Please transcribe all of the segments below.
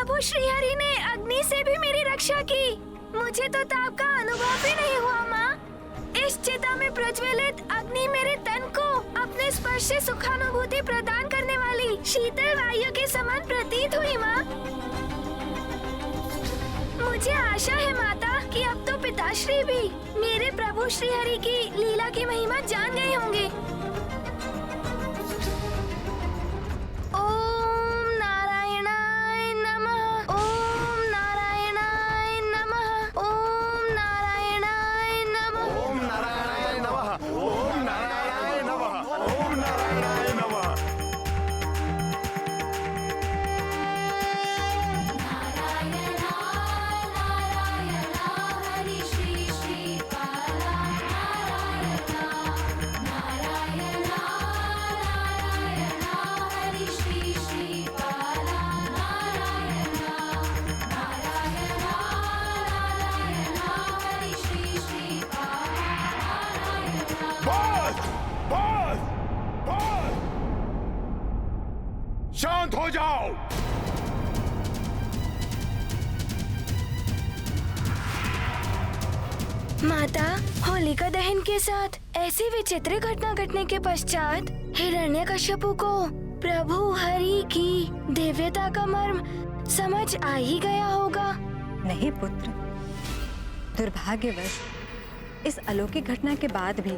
प्रभु श्रीहरि ने अग्नि से भी मेरी रक्षा की। मुझे तो ताप का अनुभव भी नहीं हुआ माँ। इस चिता में प्रज्वलित अग्नि मेरे तन को अपने स्पर्श से सुखानुभूति प्रदान करने वाली शीतल वायु के समान प्रतीत हुई माँ। मुझे आशा है माता कि अब तो पिताश्री भी मेरे प्रभु श्रीहरि की लीला की महिमा जान गए होंगे। ओम नारायणाय नमः। ओम नारायणाय नमः। ओम नारायणाय नमः। ओम नारायणाय नमः। ओम नारायणाय नमः। ओम नारायणाय नमः। बस बस बस, शांत हो जाओ। माता, होलिका दहन के साथ ऐसी विचित्र घटना घटने के पश्चात हिरण्यकश्यपु को प्रभु हरि की दिव्यता का मर्म समझ आ ही गया होगा। नहीं पुत्र, दुर्भाग्यवश इस अलौकिक घटना के बाद भी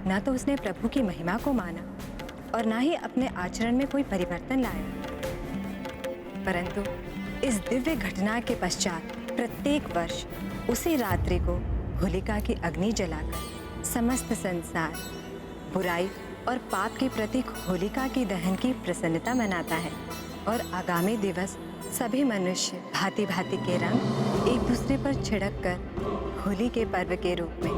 न तो उसने प्रभु की महिमा को माना और न ही अपने आचरण में कोई परिवर्तन लाया। परंतु इस दिव्य घटना के पश्चात प्रत्येक वर्ष उसी रात्रि को होलिका की अग्नि जलाकर समस्त संसार बुराई और पाप के प्रतीक होलिका की दहन की प्रसन्नता मनाता है और आगामी दिवस सभी मनुष्य भांति भांति के रंग एक दूसरे पर छिड़क कर होली के पर्व के रूप में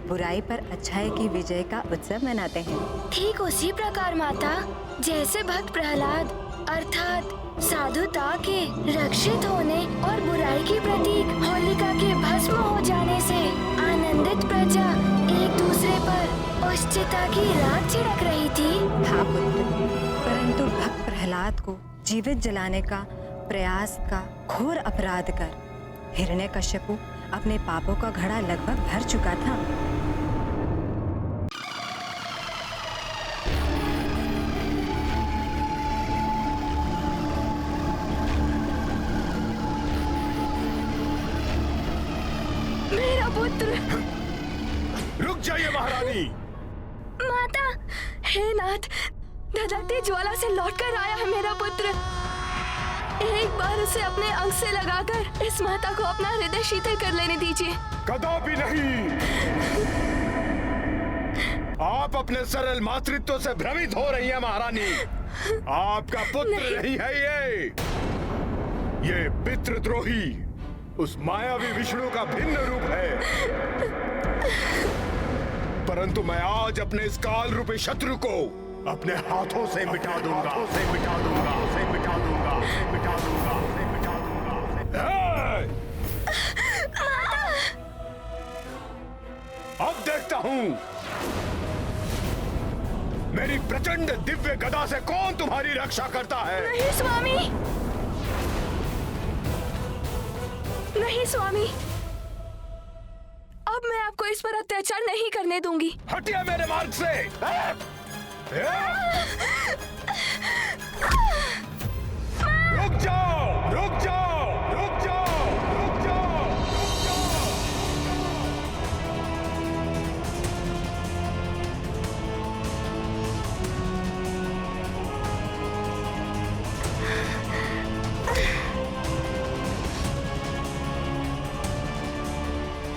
बुराई पर अच्छाई की विजय का उत्सव मनाते हैं। ठीक उसी प्रकार माता, जैसे भक्त प्रहलाद अर्थात साधुता के रक्षित होने और बुराई की प्रतीक होलिका के भस्म हो जाने से आनंदित प्रजा एक दूसरे पर उस चिता की राख छिड़क रही थी। हाँ पुत्र, परंतु भक्त प्रहलाद को जीवित जलाने का प्रयास का घोर अपराध कर हिरण्यकश्यपु अपने पापों का घड़ा लगभग भर चुका था। मेरा पुत्र। रुक जाइए महारानी। माता, हे नाथ, धधकती ज्वाला से लौटकर आया है मेरा पुत्र। एक बार उसे अपने अंग से लगाकर इस माता को अपना हृदय शीतल कर लेने दीजिए। कदापि नहीं। आप अपने सरल मातृत्व से भ्रमित हो रही हैं महारानी। आपका पुत्र नहीं है ये पितृद्रोही उस मायावी विष्णु का भिन्न रूप है। परंतु मैं आज अपने इस काल रूपी शत्रु को अपने हाथों से मिटा दूंगा। अब देखता हूँ मेरी प्रचंड दिव्य गदा से कौन तुम्हारी रक्षा करता है। नहीं स्वामी, नहीं स्वामी, अब मैं आपको इस पर अत्याचार नहीं करने दूंगी। हटिए मेरे मार्ग से। रुक जाओ, रुक जाओ, रुक जाओ, रुक जाओ, रुक जाओ।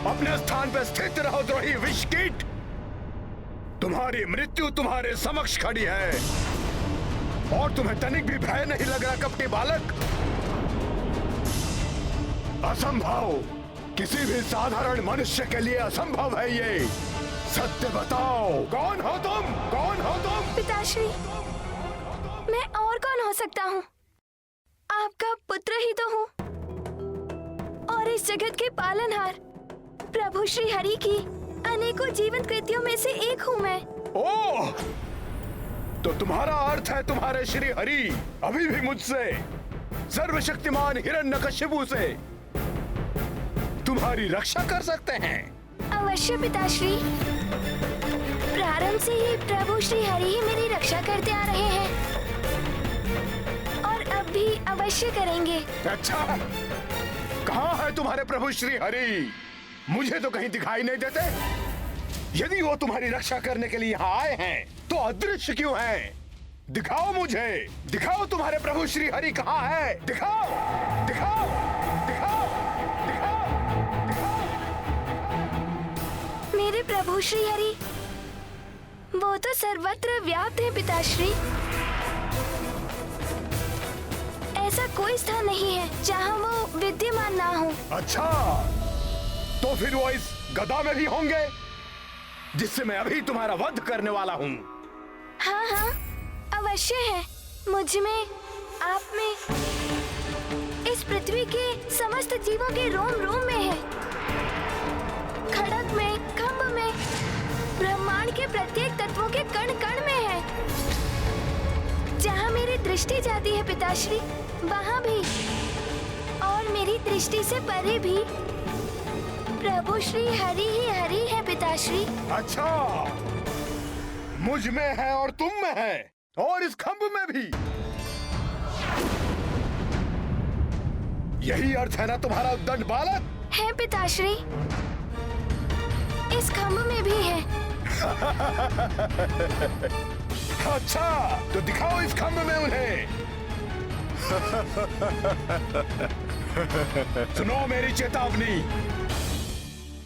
अपने स्थान पे स्थित रहो द्रोही विषकीट। तुम्हारी मृत्यु तुम्हारे समक्ष खड़ी है और तुम्हें तनिक भी भय नहीं लग रहा कपटी बालक। असंभव, किसी भी साधारण मनुष्य के लिए असंभव है ये। सत्य बताओ, कौन हो तुम? कौन हो तुम? पिताश्री, मैं और कौन हो सकता हूँ? आपका पुत्र ही तो हूँ और इस जगत के पालनहार प्रभु श्री हरि की अनेकों जीवंत कृतियों में से एक हूँ मैं। ओह, तो तुम्हारा अर्थ है तुम्हारे श्री हरि अभी भी मुझसे सर्वशक्तिमान हिरण्यकशिपु से तुम्हारी रक्षा कर सकते हैं। अवश्य पिताश्री। प्रारंभ से ही प्रभु श्री हरि ही मेरी रक्षा करते आ रहे हैं और अब भी अवश्य करेंगे। अच्छा, कहाँ है तुम्हारे प्रभु श्री हरि? मुझे तो कहीं दिखाई नहीं देते। यदि वो तुम्हारी रक्षा करने के लिए यहाँ आए हैं तो अदृश्य क्यों हैं? दिखाओ मुझे, दिखाओ तुम्हारे प्रभु श्री हरि कहाँ है? दिखाओ, दिखाओ, दिखाओ, दिखाओ, दिखाओ। मेरे प्रभु श्री हरि वो तो सर्वत्र व्याप्त है पिताश्री। ऐसा कोई स्थान नहीं है जहाँ वो विद्यमान ना हो। अच्छा, तो फिर वो इस गदा में भी होंगे जिससे मैं अभी तुम्हारा वध करने वाला हूँ। हाँ हाँ, अवश्य है। मुझ में, आप में, इस पृथ्वी के समस्त जीवों के रोम रोम में है। खड़क में, खम्भ में, ब्रह्मांड के प्रत्येक तत्वों के कण कण में है। जहाँ मेरी दृष्टि जाती है पिताश्री, वहाँ भी, और मेरी दृष्टि से परे भी प्रभु श्री हरि ही हरि है पिताश्री। अच्छा, मुझ में है और तुम में है और इस खंभ में भी। यही अर्थ है ना तुम्हारा उद्दंड बालक? है पिताश्री, इस खंभ में भी है। अच्छा, तो दिखाओ इस खंभ में उन्हें। सुनो मेरी चेतावनी,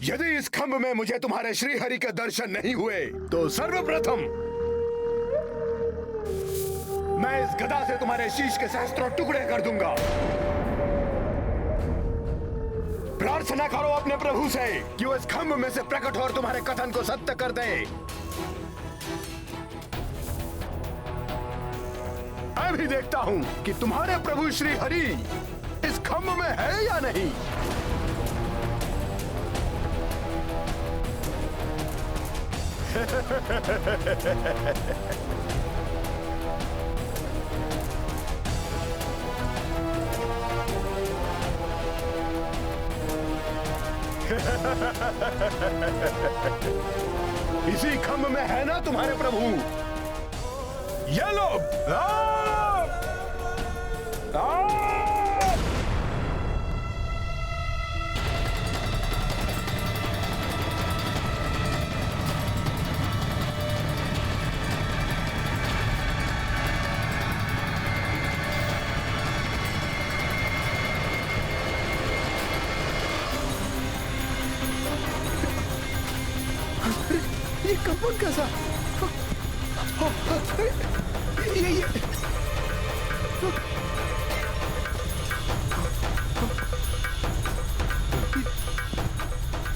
यदि इस खंभ में मुझे तुम्हारे श्री हरि के दर्शन नहीं हुए तो सर्वप्रथम मैं इस गदा से तुम्हारे शीश के सहस्त्रों टुकड़े कर दूंगा। प्रार्थना करो अपने प्रभु से कि वो इस खंभ में से प्रकट हो और तुम्हारे कथन को सत्य कर दे। मैं भी देखता हूं कि तुम्हारे प्रभु श्री हरि इस खंभ में है या नहीं। इसी खंभ में है ना तुम्हारे प्रभु? ये लो। ये कंपन कैसा?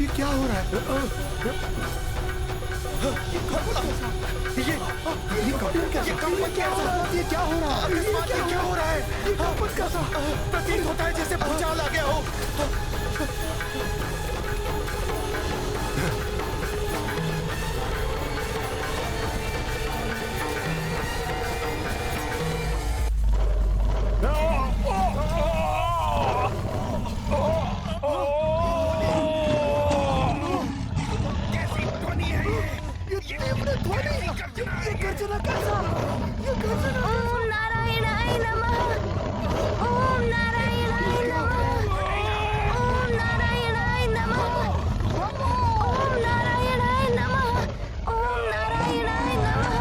ये क्या हो रहा है? ये कंपन कैसा? ये क्या हो रहा है? ये क्या हो रहा है? ये कंपन कैसा? प्रतीत होता है जैसे भूचाल आ गया हो। ओम नारायणाय नमः। ओम नारायणाय नमः। ओम नारायणाय नमः। ओम नारायणाय नमः। ओम नारायणाय नमः।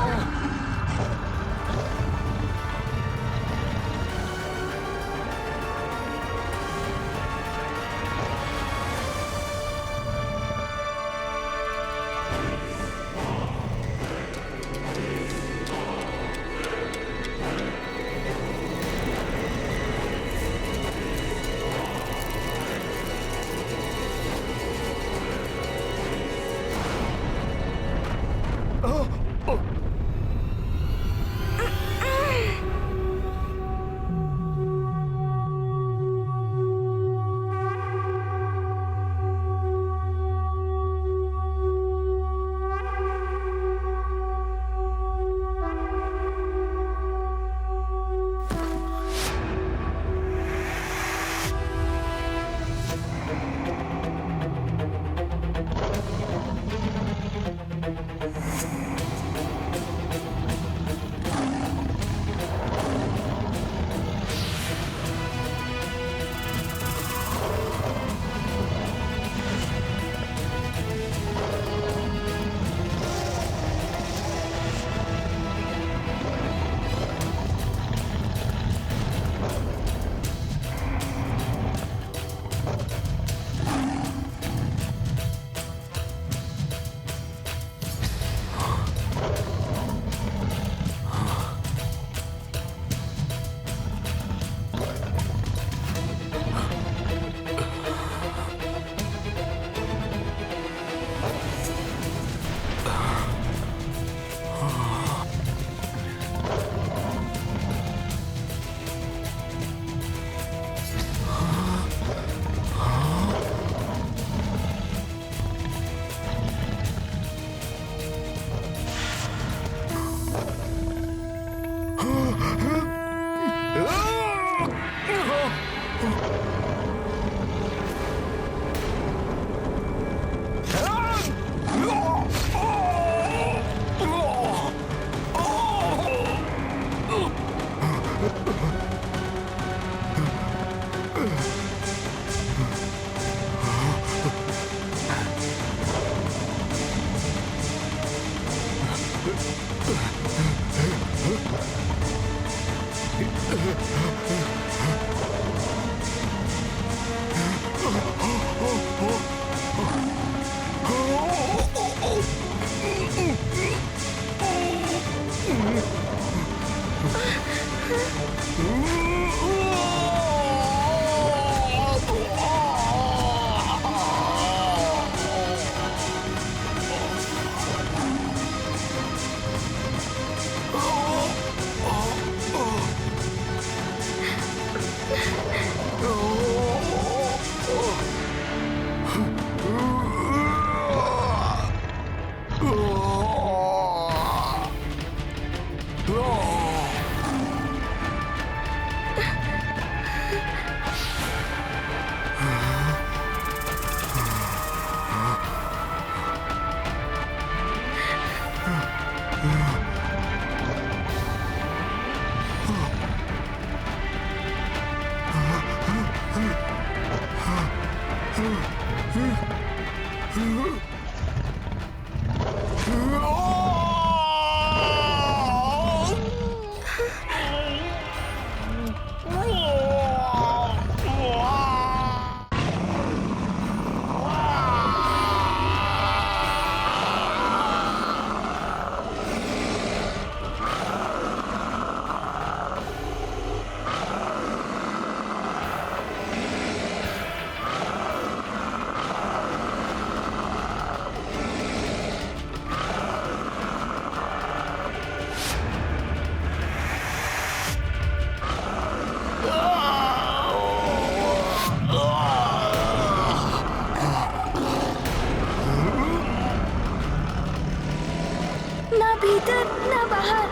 ना भीतर ना बाहर,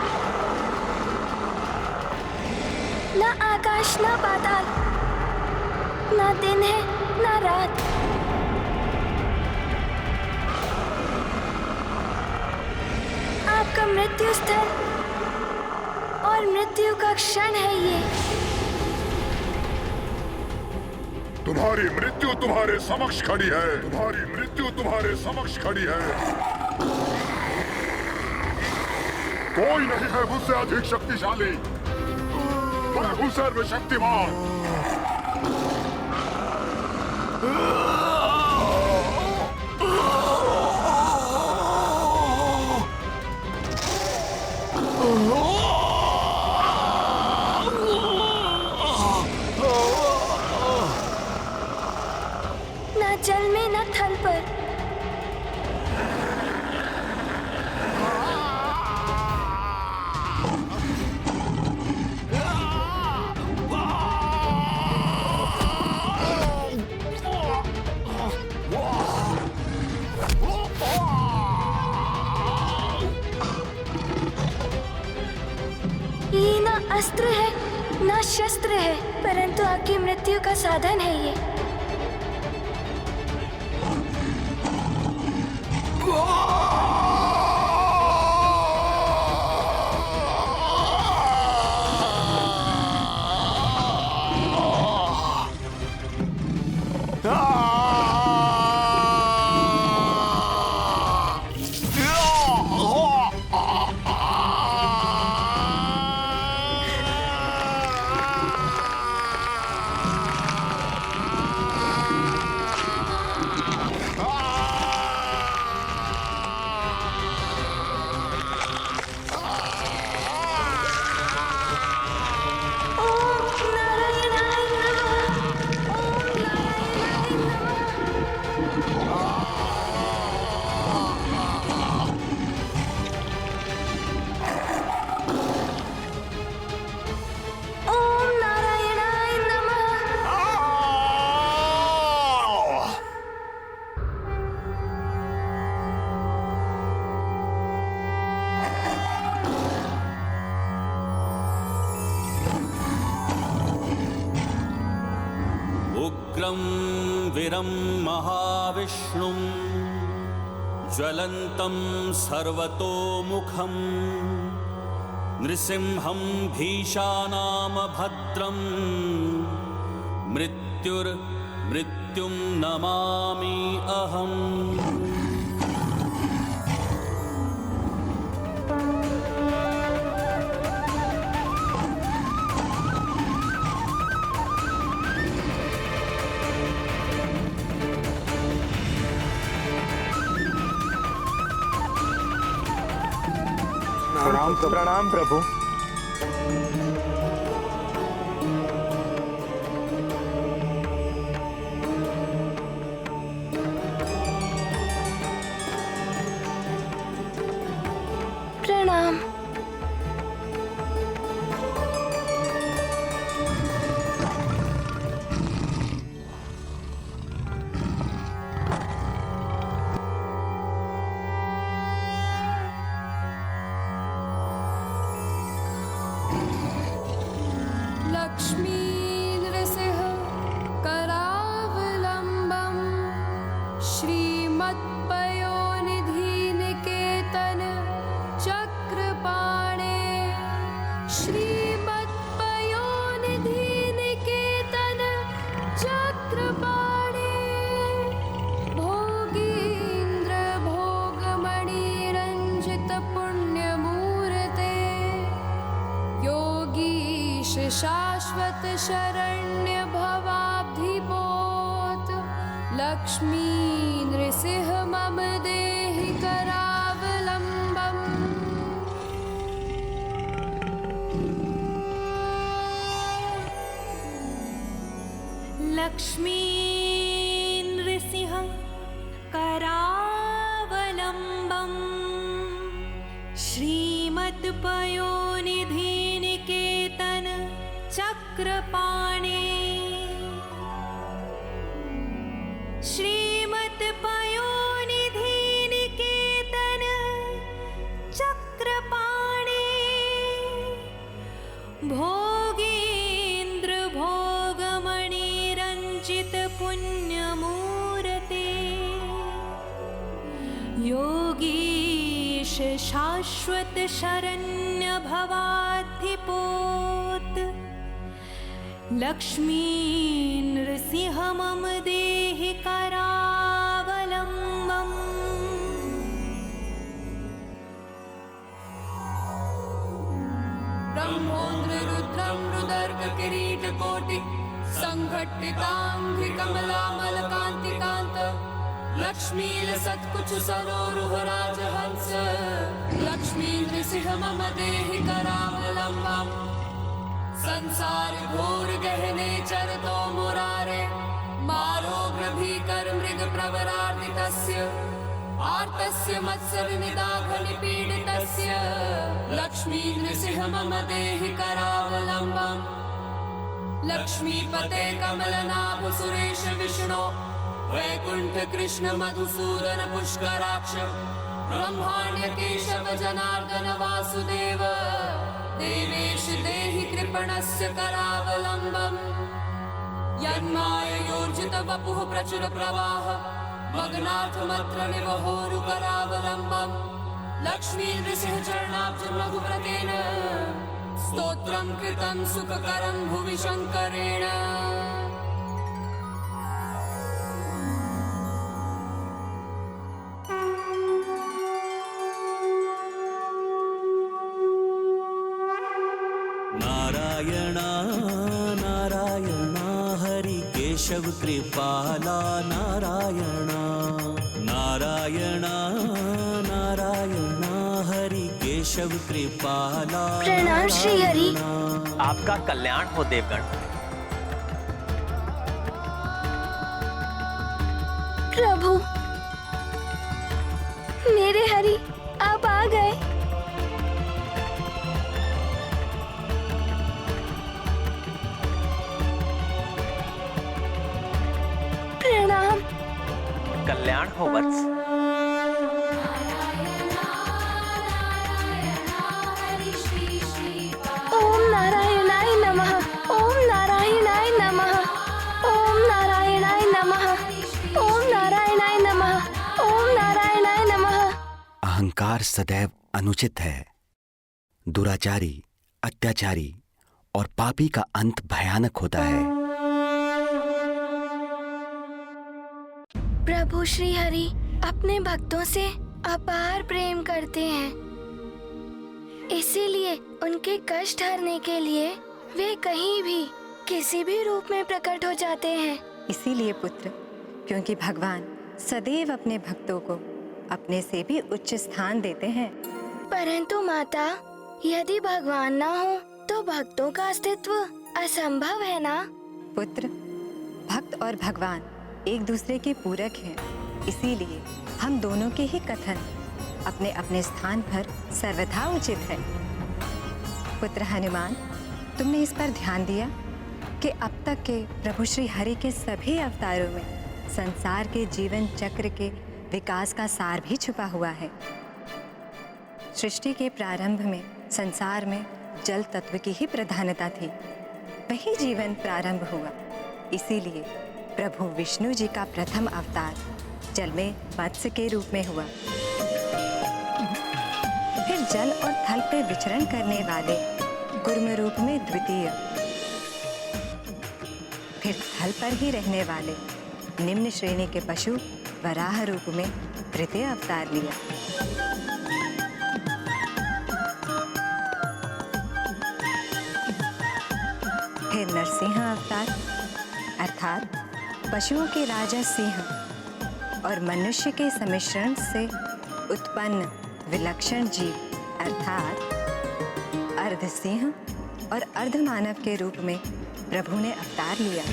ना आकाश ना पाताल, ना दिन है ना रात। आपका मृत्यु स्थल और मृत्यु का क्षण है ये। तुम्हारी मृत्यु तुम्हारे समक्ष खड़ी है, तुम्हारी मृत्यु तुम्हारे समक्ष खड़ी है। कोई नहीं है मुझसे अधिक शक्तिशाली, मैं हूं सर्वशक्तिमान। ना जल में ना थल पर, ये ना अस्त्र है ना शस्त्र है, परंतु आपकी मृत्यु का साधन है ये। उग्रं वीरं महाविष्णुं ज्वलन्तं सर्वतोमुखं नृसिंहं भीषानामभद्रं मृत्युं नमामि अहम्। प्रणाम प्रभु। प्रणाम। लक्ष्मी नृसिंह करावलंबम श्रीमत्पयोनिधि निकेतन चक्रपाणे श्रीमत्पयोनिधि निकेतन चक्रपाणे भोगीन्द्र भोगमणि रंजित पुण्यमूर्ते योगीश शाश्वत शरण्य भवाब्धिपोत लक्ष्मी नृसिंह मम देहि करावलंबम्। लक्ष्मी नृसिंह करावलंबम् श्रीमत्पयोनिधि निकेतन चक्रपाणे श्रीमत्पयोनिधि निकेतन चक्रपाणे भोगीन्द्र भोगमणि रंजित पुण्यमूर्ते योगीश शाश्वत शरण्य भवाधिपोत लक्ष्मी नृसिंह मम देहि करावलंबम्। ब्रह्मोन्द्र रुद्रं रुदर्ग किरीट कोटि संघट्टितांघ्रि कमलामलकांतिकांत लक्ष्मी लसत्कुच सरोरुह राजहंस लक्ष्मी नृसिंह मम देहि करावलंबम्। संसार घोर गहने चरतो मुरारे मारोग्र भीकर मृग प्रवरार्दितस्य आर्तस्य मत्सर निदाघ निपीडितस्य लक्ष्मी नृसिंह मम देहि करावलंबम्। लक्ष्मीपते कमलनाभ सुरेश विष्णो वैकुंठ कृष्ण मधुसूदन पुष्कराक्ष ब्रह्माण्य केशव जनार्दन वासुदेव देवेश देहि कृपणस्य करावलंबम्। यन्माययोर्जित वपुः प्रचुर प्रवाह मग्नार्थमत्र निवहोरु करावलंबम्। लक्ष्मी नृसिंह चरणाब्ज रघुव्रतेन स्तोत्रं कृतं सुखकरं भुवि शंकरेण। नारायणा नारायणा हरि केशव कृपाला नारायणा नारायणा नारायणा हरि केशव कृपाला प्रणाम श्री हरि। आपका कल्याण हो देवगण। प्रभु मेरे हरि आप आ गए। प्रणाम। कल्याण हो वत्स। ओम नारायणाय नमः। ओम नारायणाय नमः। ओम नारायणाय नमः। ओम नारायणाय नमः। ओम नारायणाय नमः। अहंकार सदैव अनुचित है। दुराचारी, अत्याचारी और पापी का अंत भयानक होता है। प्रभु श्री हरि अपने भक्तों से अपार प्रेम करते हैं, इसीलिए उनके कष्ट हरने के लिए वे कहीं भी किसी भी रूप में प्रकट हो जाते हैं। इसीलिए पुत्र, क्योंकि भगवान सदैव अपने भक्तों को अपने से भी उच्च स्थान देते हैं, परंतु माता, यदि भगवान ना हो तो भक्तों का अस्तित्व असंभव है ना? पुत्र, भक्त और भगवान एक दूसरे के पूरक हैं। इसीलिए हम दोनों के ही कथन अपने अपने स्थान पर सर्वथा उचित है। पुत्र हनुमान, तुमने इस पर ध्यान दिया कि अब तक के प्रभु श्री हरि के सभी अवतारों में संसार के जीवन चक्र के विकास का सार भी छुपा हुआ है। सृष्टि के प्रारंभ में संसार में जल तत्व की ही प्रधानता थी, वही जीवन प्रारंभ हुआ। इसीलिए प्रभु विष्णु जी का प्रथम अवतार जल में मत्स्य के रूप में हुआ। फिर जल और थल पे विचरण करने वाले कूर्म रूप में द्वितीय, फिर थल पर ही रहने वाले निम्न श्रेणी के पशु वराह रूप में तृतीय अवतार लिया। फिर नरसिंह अवतार अर्थात पशुओं के राजा सिंह और मनुष्य के सम्मिश्रण से उत्पन्न विलक्षण जीव अर्थात अर्ध सिंह और अर्ध मानव के रूप में प्रभु ने अवतार लिया।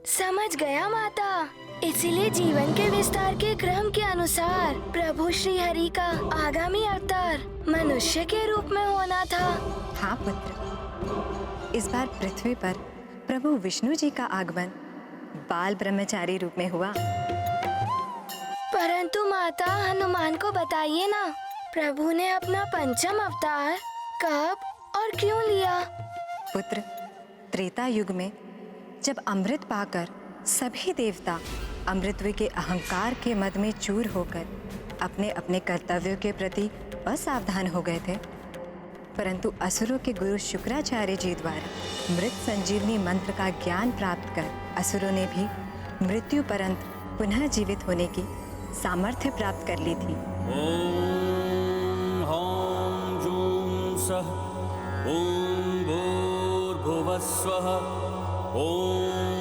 समझ गया माता। इसीलिए जीवन के विस्तार के क्रम के अनुसार प्रभु श्री हरि का आगामी अवतार मनुष्य के रूप में होना था। हाँ पुत्र, इस बार पृथ्वी पर प्रभु विष्णु जी का आगमन बाल ब्रह्मचारी रूप में हुआ। परंतु माता, हनुमान को बताइए ना, प्रभु ने अपना पंचम अवतार कब और क्यों लिया? पुत्र, त्रेता युग में जब अमृत पाकर सभी देवता अमृतत्व के अहंकार के मद में चूर होकर अपने अपने कर्तव्यों के प्रति असावधान हो गए थे, परंतु असुरों के गुरु शुक्राचार्य जी द्वारा मृत संजीवनी मंत्र का ज्ञान प्राप्त कर असुरों ने भी मृत्यु परंत पुनः जीवित होने की सामर्थ्य प्राप्त कर ली थी। ओम ह्रां जूं सः ओम भूर्भुवस्वः ओम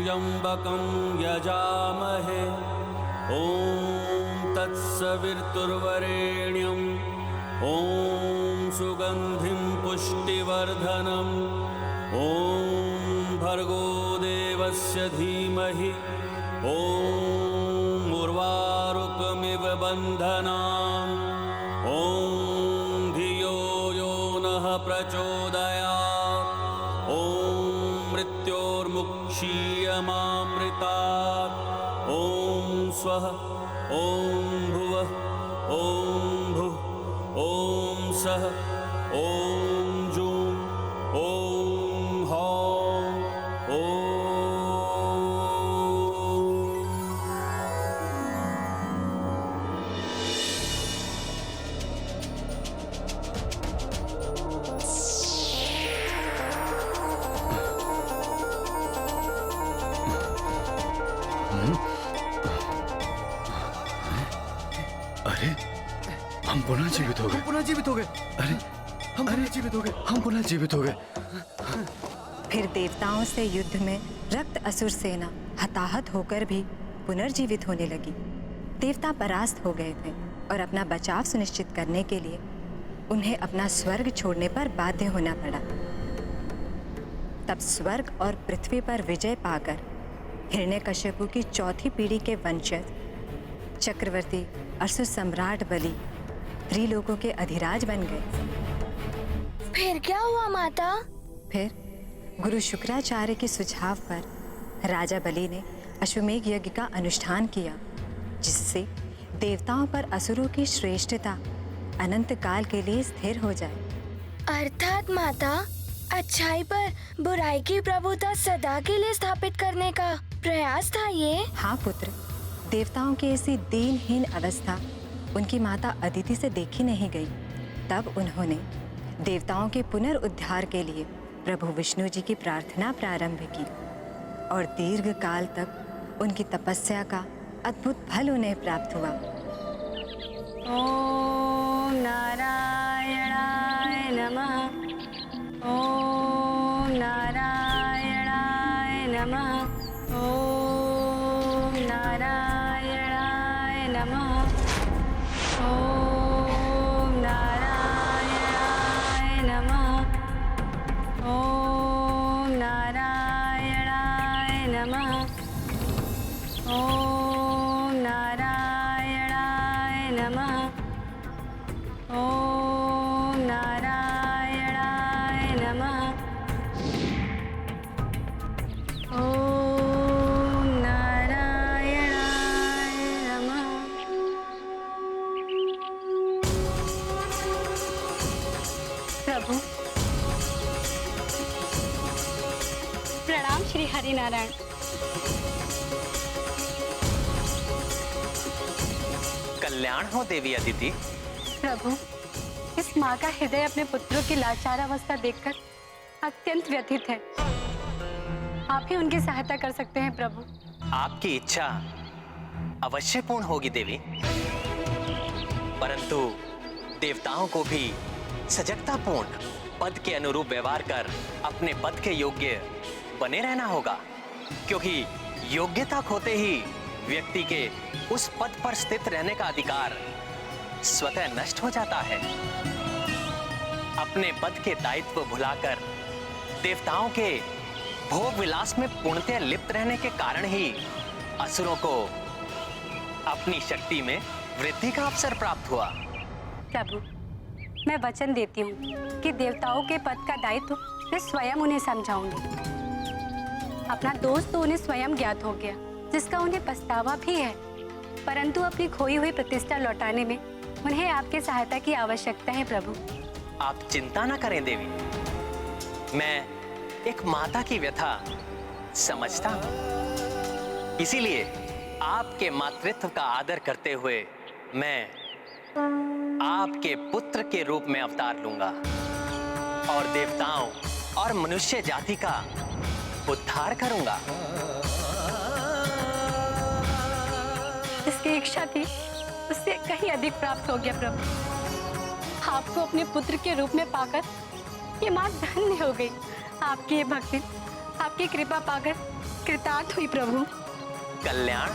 यम्बकं यजामहे ओम तत्सवितुर्वरेण्यं ओम सुगंधिं पुष्टिवर्धनम् ओम भर्गो देवस्य धीमहि ओम उर्वारुकमिव बन्धनान् ओम धियो यो नः प्रचोदयात् ओम मृत्योर्मुक्षीयमामृतात् ओम स्वः ओम भुवः ओम भुः ओम सः ओम जूं ओम ह्रां ओम। अरे, हम पुनः जीवित हो गए। अरे, हम पुनः जीवित हो गए। फिर देवताओं से युद्ध में रक्त असुर सेना हताहत होकर भी पुनर्जीवित होने लगी। देवता परास्त हो गए थे और अपना बचाव सुनिश्चित करने के लिए उन्हें अपना स्वर्ग छोड़ने पर बाध्य होना पड़ा। तब स्वर्ग और पृथ्वी पर विजय पाकर हिरण्यकश्यपु की चौथी पीढ़ी के वंशज चक्रवर्ती असुर सम्राट बलि त्रिलोकों के अधिराज बन गए। फिर क्या हुआ माता? फिर गुरु शुक्राचार्य के सुझाव पर राजा बलि ने अश्वमेघ यज्ञ का अनुष्ठान किया, जिससे देवताओं पर असुरों की श्रेष्ठता अनंत काल के लिए स्थिर हो जाए। अर्थात माता, अच्छाई पर बुराई की प्रभुता सदा के लिए स्थापित करने का प्रयास था ये। हाँ पुत्र, देवताओं की ऐसी दीनहीन अवस्था उनकी माता अदिति से देखी नहीं गई। तब उन्होंने देवताओं के पुनरुद्धार के लिए प्रभु विष्णु जी की प्रार्थना प्रारंभ की और दीर्घ काल तक उनकी तपस्या का अद्भुत फल उन्हें प्राप्त हुआ। ओम नारायणाय नमः। ओम नारायणाय नमः। ॐ नारायणाय नमः। ॐ नारायणाय नमः। ॐ नारायणाय नमः। ॐ नारायणाय नमः। ॐ नारायणाय नमः। ॐ नारायणाय नमः। प्रभु प्रणाम श्री हरिनारायण। कल्याण हो देवी अदिति। प्रभु, इस माँ का हृदय अपने पुत्रों की लाचार अवस्था देखकर अत्यंत व्यथित है। आप ही उनकी सहायता कर सकते हैं प्रभु। आपकी इच्छा अवश्य पूर्ण होगी देवी, परंतु देवताओं को भी सजगतापूर्ण पद के अनुरूप व्यवहार कर अपने पद के योग्य बने रहना होगा, क्योंकि योग्यता खोते ही व्यक्ति के उस पद पर स्थित रहने का अधिकार स्वतः नष्ट हो जाता है। अपने पद के दायित्व भुलाकर देवताओं के भोग विलास में पूर्णतः लिप्त रहने के कारण ही असुरों को अपनी शक्ति में वृद्धि का अवसर प्राप्त हुआ। प्रभु, मैं वचन देती हूँ कि देवताओं के पद का दायित्व मैं स्वयं उन्हें समझाऊंगी। अपना दोष तो उन्हें स्वयं ज्ञात हो गया, जिसका उन्हें पछतावा भी है, परंतु अपनी खोई हुई प्रतिष्ठा लौटाने में उन्हें आपकी सहायता की आवश्यकता है प्रभु। आप चिंता न करें देवी, मैं एक माता की व्यथा समझता हूं, इसीलिए आपके मातृत्व का आदर करते हुए मैं आपके पुत्र के रूप में अवतार लूंगा और देवताओं और मनुष्य जाति का उद्धार करूंगा। जिसकी इच्छा थी उससे कहीं अधिक प्राप्त हो गया प्रभु। आपको अपने पुत्र के रूप में पाकर ये माँ धन्य हो गई। आपकी ये भक्ति, आपकी कृपा पाकर कृतार्थ हुई प्रभु। कल्याण।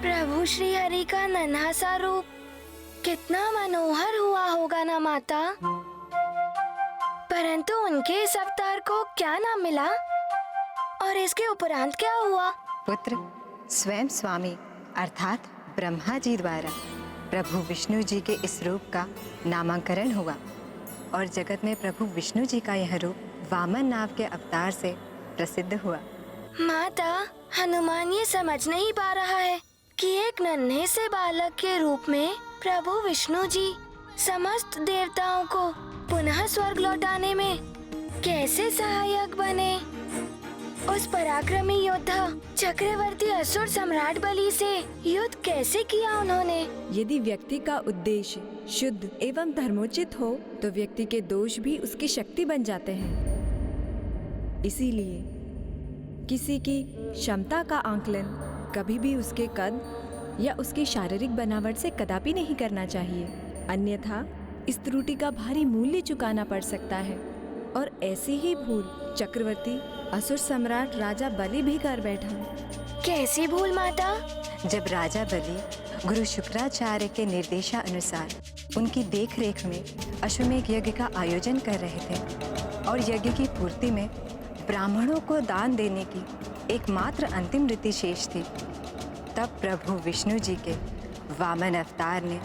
प्रभु श्री हरि का नन्हा सा रूप कितना मनोहर हुआ होगा ना माता। परंतु उनके इस अवतार को क्या नाम मिला और इसके उपरांत क्या हुआ? पुत्र स्वयं स्वामी अर्थात ब्रह्मा जी द्वारा प्रभु विष्णु जी के इस रूप का नामकरण हुआ और जगत में प्रभु विष्णु जी का यह रूप वामन नाम के अवतार से प्रसिद्ध हुआ। माता, हनुमान ये समझ नहीं पा रहा है कि एक नन्हे से बालक के रूप में प्रभु विष्णु जी समस्त देवताओं को पुनः स्वर्ग लौटाने में कैसे सहायक बने। उस पराक्रमी योद्धा चक्रवर्ती असुर सम्राट बलि से युद्ध कैसे किया उन्होंने? यदि व्यक्ति का उद्देश्य शुद्ध एवं धर्मोचित हो तो व्यक्ति के दोष भी उसकी शक्ति बन जाते हैं। इसीलिए किसी की क्षमता का आंकलन कभी भी उसके कद या उसकी शारीरिक बनावट से कदापि नहीं करना चाहिए, अन्यथा इस त्रुटि का भारी मूल्य चुकाना पड़ सकता है। और ऐसी ही भूल चक्रवर्ती असुर सम्राट राजा बलि भी कर बैठा। कैसी भूल माता? जब राजा बलि गुरु शुक्राचार्य के निर्देशानुसार उनकी देखरेख में अश्वमेध यज्ञ का आयोजन कर रहे थे और यज्ञ की पूर्ति में ब्राह्मणों को दान देने की एकमात्र अंतिम रीति शेष थी, तब प्रभु विष्णु जी के वामन अवतार ने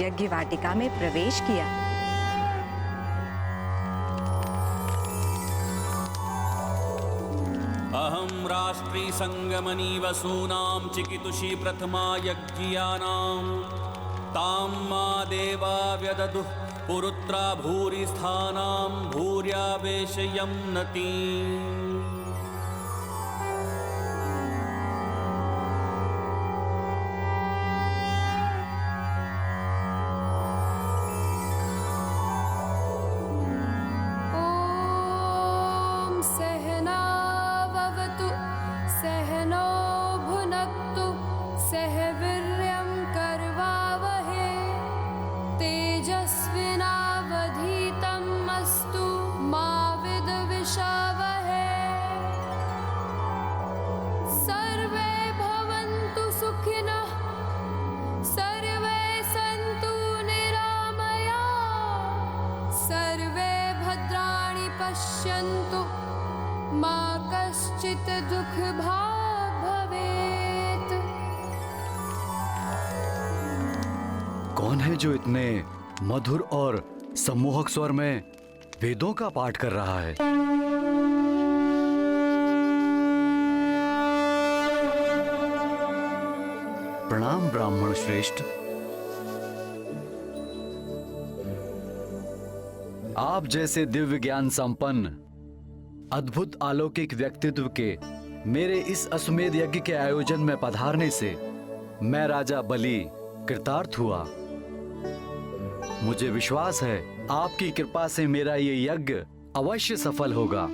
यज्ञ वाटिका में प्रवेश किया। अहं राष्ट्री संगमनी वसूनां चिकितुषी प्रथमा यज्ञियानां तां मा देवा व्यददुः पुरुत्रा भूरि स्थानां भूर्यावेशयं नति। सहनावतु सहनो भुनक्तु सह वीर्यं करवावहे तेजस्विनावधीतम् अस्तु मा विद्विषावहे। सर्वे भवन्तु सुखिनः सर्वे सन्तु निरामयाः सर्वे भद्राणि पश्यन्तु मा कश्चित् दुःखभाग् भवेत्। कौन है जो इतने मधुर और सम्मोहक स्वर में वेदों का पाठ कर रहा है? प्रणाम ब्राह्मण श्रेष्ठ। आप जैसे दिव्य ज्ञान संपन्न अद्भुत अलौकिक व्यक्तित्व के मेरे इस अश्वमेध यज्ञ के आयोजन में पधारने से मैं राजा बलि कृतार्थ हुआ। मुझे विश्वास है आपकी कृपा से मेरा ये यज्ञ अवश्य सफल होगा।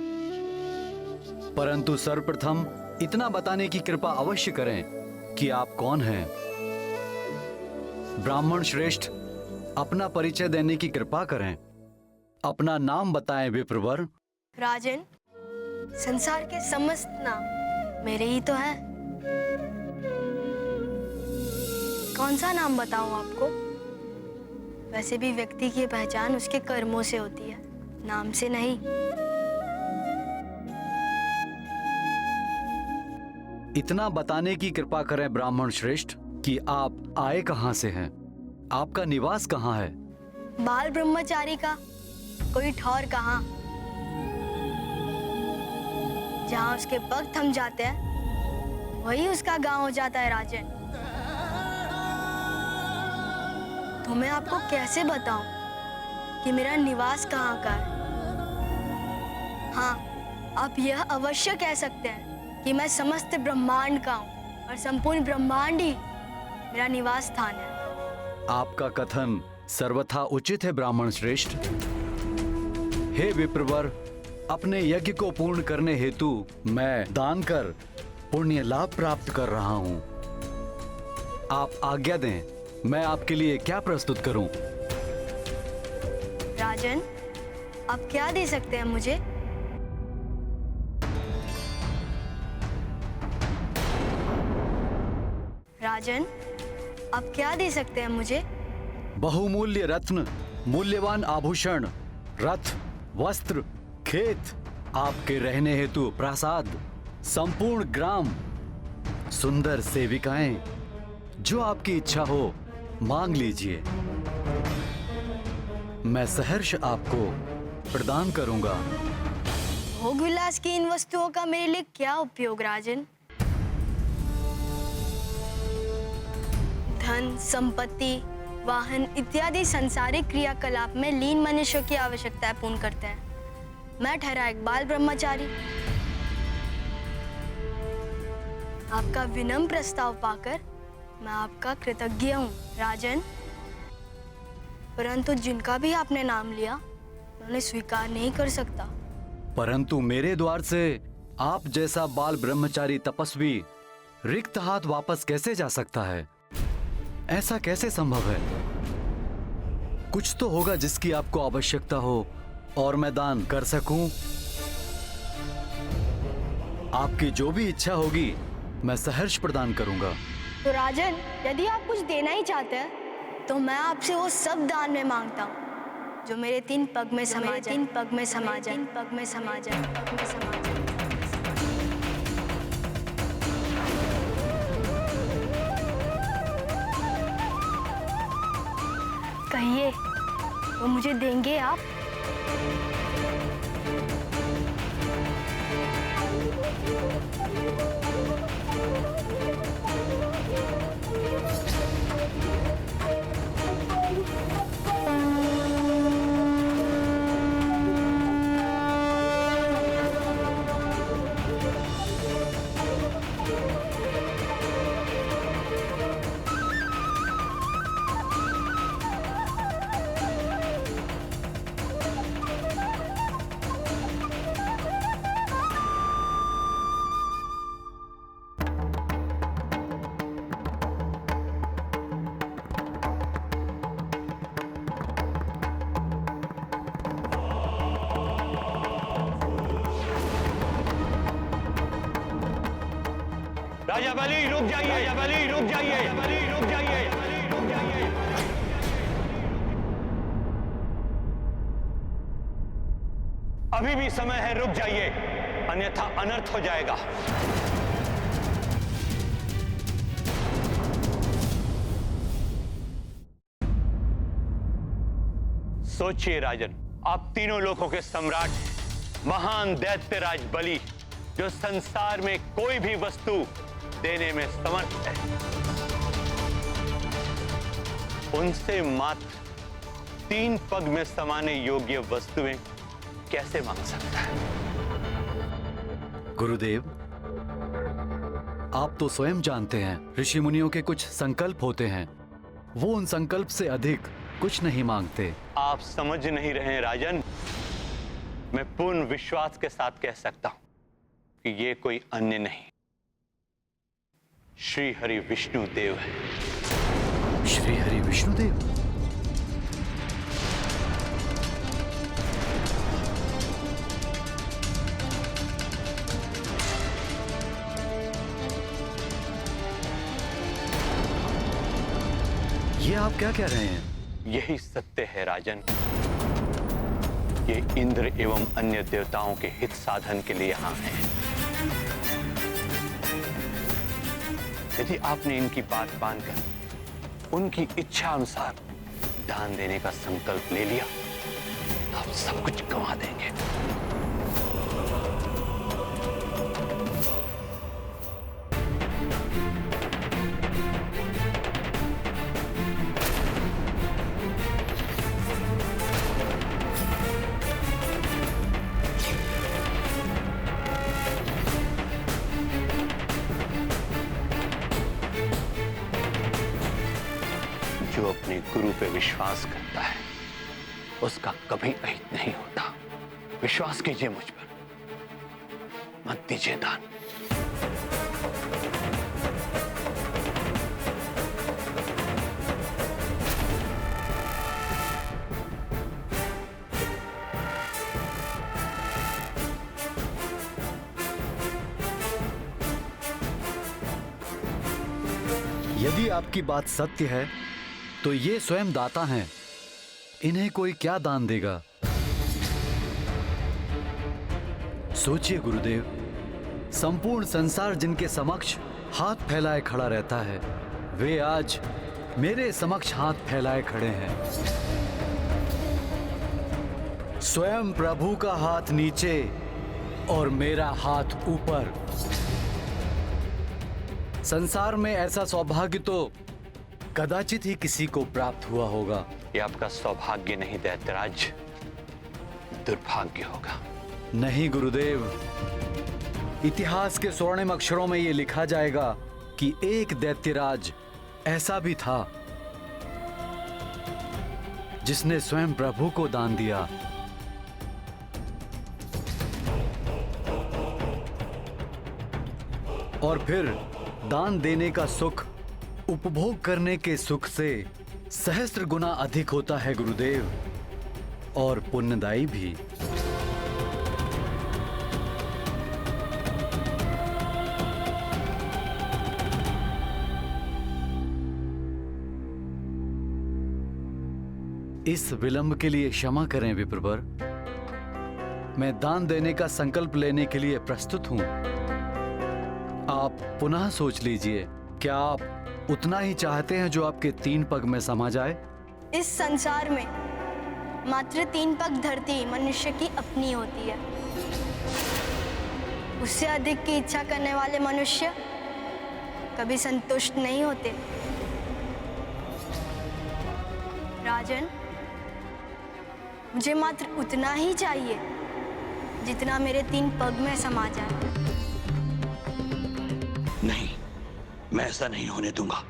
परंतु सर्वप्रथम इतना बताने की कृपा अवश्य करें कि आप कौन हैं। ब्राह्मण श्रेष्ठ, अपना परिचय देने की कृपा करें। अपना नाम बताएं विप्रवर। राजन, संसार के समस्त नाम मेरे ही तो हैं। कौन सा नाम बताऊं आपको? वैसे भी व्यक्ति की पहचान उसके कर्मों से होती है, नाम से नहीं। इतना बताने की कृपा करें ब्राह्मण श्रेष्ठ कि आप आए कहां से हैं, आपका निवास कहां है? बाल ब्रह्मचारी का कोई ठौर कहां, जहां उसके पग थम जाते हैं वही उसका गांव हो जाता है। राजन, तो मैं आपको कैसे बताऊं कि मेरा निवास कहां का है? हाँ, आप यह अवश्य कह सकते हैं कि मैं समस्त ब्रह्मांड का हूं और संपूर्ण ब्रह्मांड ही मेरा निवास स्थान है। आपका कथन सर्वथा उचित है ब्राह्मण श्रेष्ठ। हे विप्रवर, अपने यज्ञ को पूर्ण करने हेतु मैं दान कर पुण्य लाभ प्राप्त कर रहा हूं। आप आज्ञा दें, मैं आपके लिए क्या प्रस्तुत करूं? राजन, आप क्या दे सकते हैं मुझे? राजन, आप क्या दे सकते हैं मुझे? बहुमूल्य रत्न, मूल्यवान आभूषण, रथ, वस्त्र, खेत, आपके रहने हेतु प्रासाद, संपूर्ण ग्राम, सुंदर सेविकाएं, जो आपकी इच्छा हो मांग लीजिए। मैं सहर्ष आपको प्रदान करूंगा। भोग विलास की इन वस्तुओं का मेरे लिए क्या उपयोग राजन? धन, संपत्ति, वाहन इत्यादि सांसारिक क्रियाकलाप में लीन मनुष्यों की आवश्यकताएं पूर्ण करते हैं। मैं ठहरा एक बाल ब्रह्मचारी। आपका विनम्र प्रस्ताव पाकर मैं आपका कृतज्ञ हूँ राजन, परंतु जिनका भी आपने नाम लिया उन्हें स्वीकार नहीं कर सकता। परंतु मेरे द्वार से आप जैसा बाल ब्रह्मचारी तपस्वी रिक्त हाथ वापस कैसे जा सकता है? ऐसा कैसे संभव है? कुछ तो होगा जिसकी आपको आवश्यकता हो और मैं दान कर सकूं। आपकी जो भी इच्छा होगी मैं सहर्ष प्रदान करूंगा। तो राजन, यदि आप कुछ देना ही चाहते हैं तो मैं आपसे वो सब दान में मांगता हूँ जो मेरे 3 पग में समा जाए, 3 पग में समा जाए, 3 पग में समा जाए, पग में समा जाए। कहिए, वो मुझे देंगे आप? राजा बलि रुक जाइए, राजा बलि रुक जाइए, बलि रुक जाइए, रुक जाइए। अभी भी समय है, रुक जाइए, अन्यथा अनर्थ हो जाएगा। सोचिए राजन, आप तीनों लोगों के सम्राट महान दैत्यराज बलि, जो संसार में कोई भी वस्तु देने में समर्थ है, उनसे मात्र 3 पग में समाने योग्य वस्तुएं कैसे मांग सकता है? गुरुदेव, आप तो स्वयं जानते हैं ऋषि मुनियों के कुछ संकल्प होते हैं, वो उन संकल्प से अधिक कुछ नहीं मांगते। आप समझ नहीं रहे हैं राजन। मैं पूर्ण विश्वास के साथ कह सकता हूं कि ये कोई अन्य नहीं, श्री हरि विष्णु देव है। श्री हरि विष्णु देव? ये आप क्या कह रहे हैं? यही सत्य है राजन। ये इंद्र एवं अन्य देवताओं के हित साधन के लिए यहां है। यदि आपने इनकी बात मानकर उनकी इच्छा अनुसार दान देने का संकल्प ले लिया तो आप सब कुछ गंवा देंगे। जो अपने गुरु पे विश्वास करता है उसका कभी अहित नहीं होता। विश्वास कीजिए मुझ पर, मत दीजिए दान। यदि आपकी बात सत्य है तो ये स्वयं दाता हैं, इन्हें कोई क्या दान देगा? सोचिए गुरुदेव, संपूर्ण संसार जिनके समक्ष हाथ फैलाए खड़ा रहता है, वे आज मेरे समक्ष हाथ फैलाए खड़े हैं। स्वयं प्रभु का हाथ नीचे और मेरा हाथ ऊपर। संसार में ऐसा सौभाग्य तो कदाचित ही किसी को प्राप्त हुआ होगा। ये आपका सौभाग्य नहीं दैत्यराज, दुर्भाग्य होगा। नहीं गुरुदेव, इतिहास के स्वर्णिम अक्षरों में ये लिखा जाएगा कि एक दैत्यराज ऐसा भी था जिसने स्वयं प्रभु को दान दिया। और फिर दान देने का सुख उपभोग करने के सुख से सहस्त्र गुना अधिक होता है गुरुदेव, और पुण्यदायी भी। इस विलंब के लिए क्षमा करें विप्रवर। मैं दान देने का संकल्प लेने के लिए प्रस्तुत हूं। आप पुनः सोच लीजिए, क्या आप उतना ही चाहते हैं जो आपके 3 पग में समा जाए? इस संसार में मात्र 3 पग धरती मनुष्य की अपनी होती है। उससे अधिक की इच्छा करने वाले मनुष्य कभी संतुष्ट नहीं होते। राजन, मुझे मात्र उतना ही चाहिए जितना मेरे 3 पग में समा जाए। नहीं, मैं ऐसा नहीं होने दूंगा।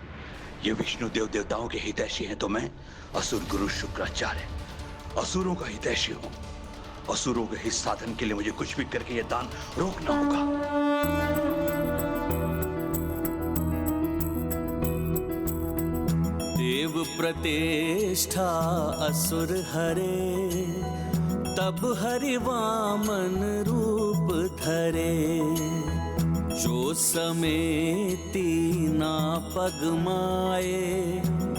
ये विष्णु देव देवताओं के हितैषी हैं तो मैं असुर गुरु शुक्राचार्य असुरों का हितैषी हूं। असुरों के हित साधन के लिए मुझे कुछ भी करके यह दान रोकना होगा। देव प्रतिष्ठा असुर हरे, तब हरि वामन रूप धरे। जो समेती ना पगमाए,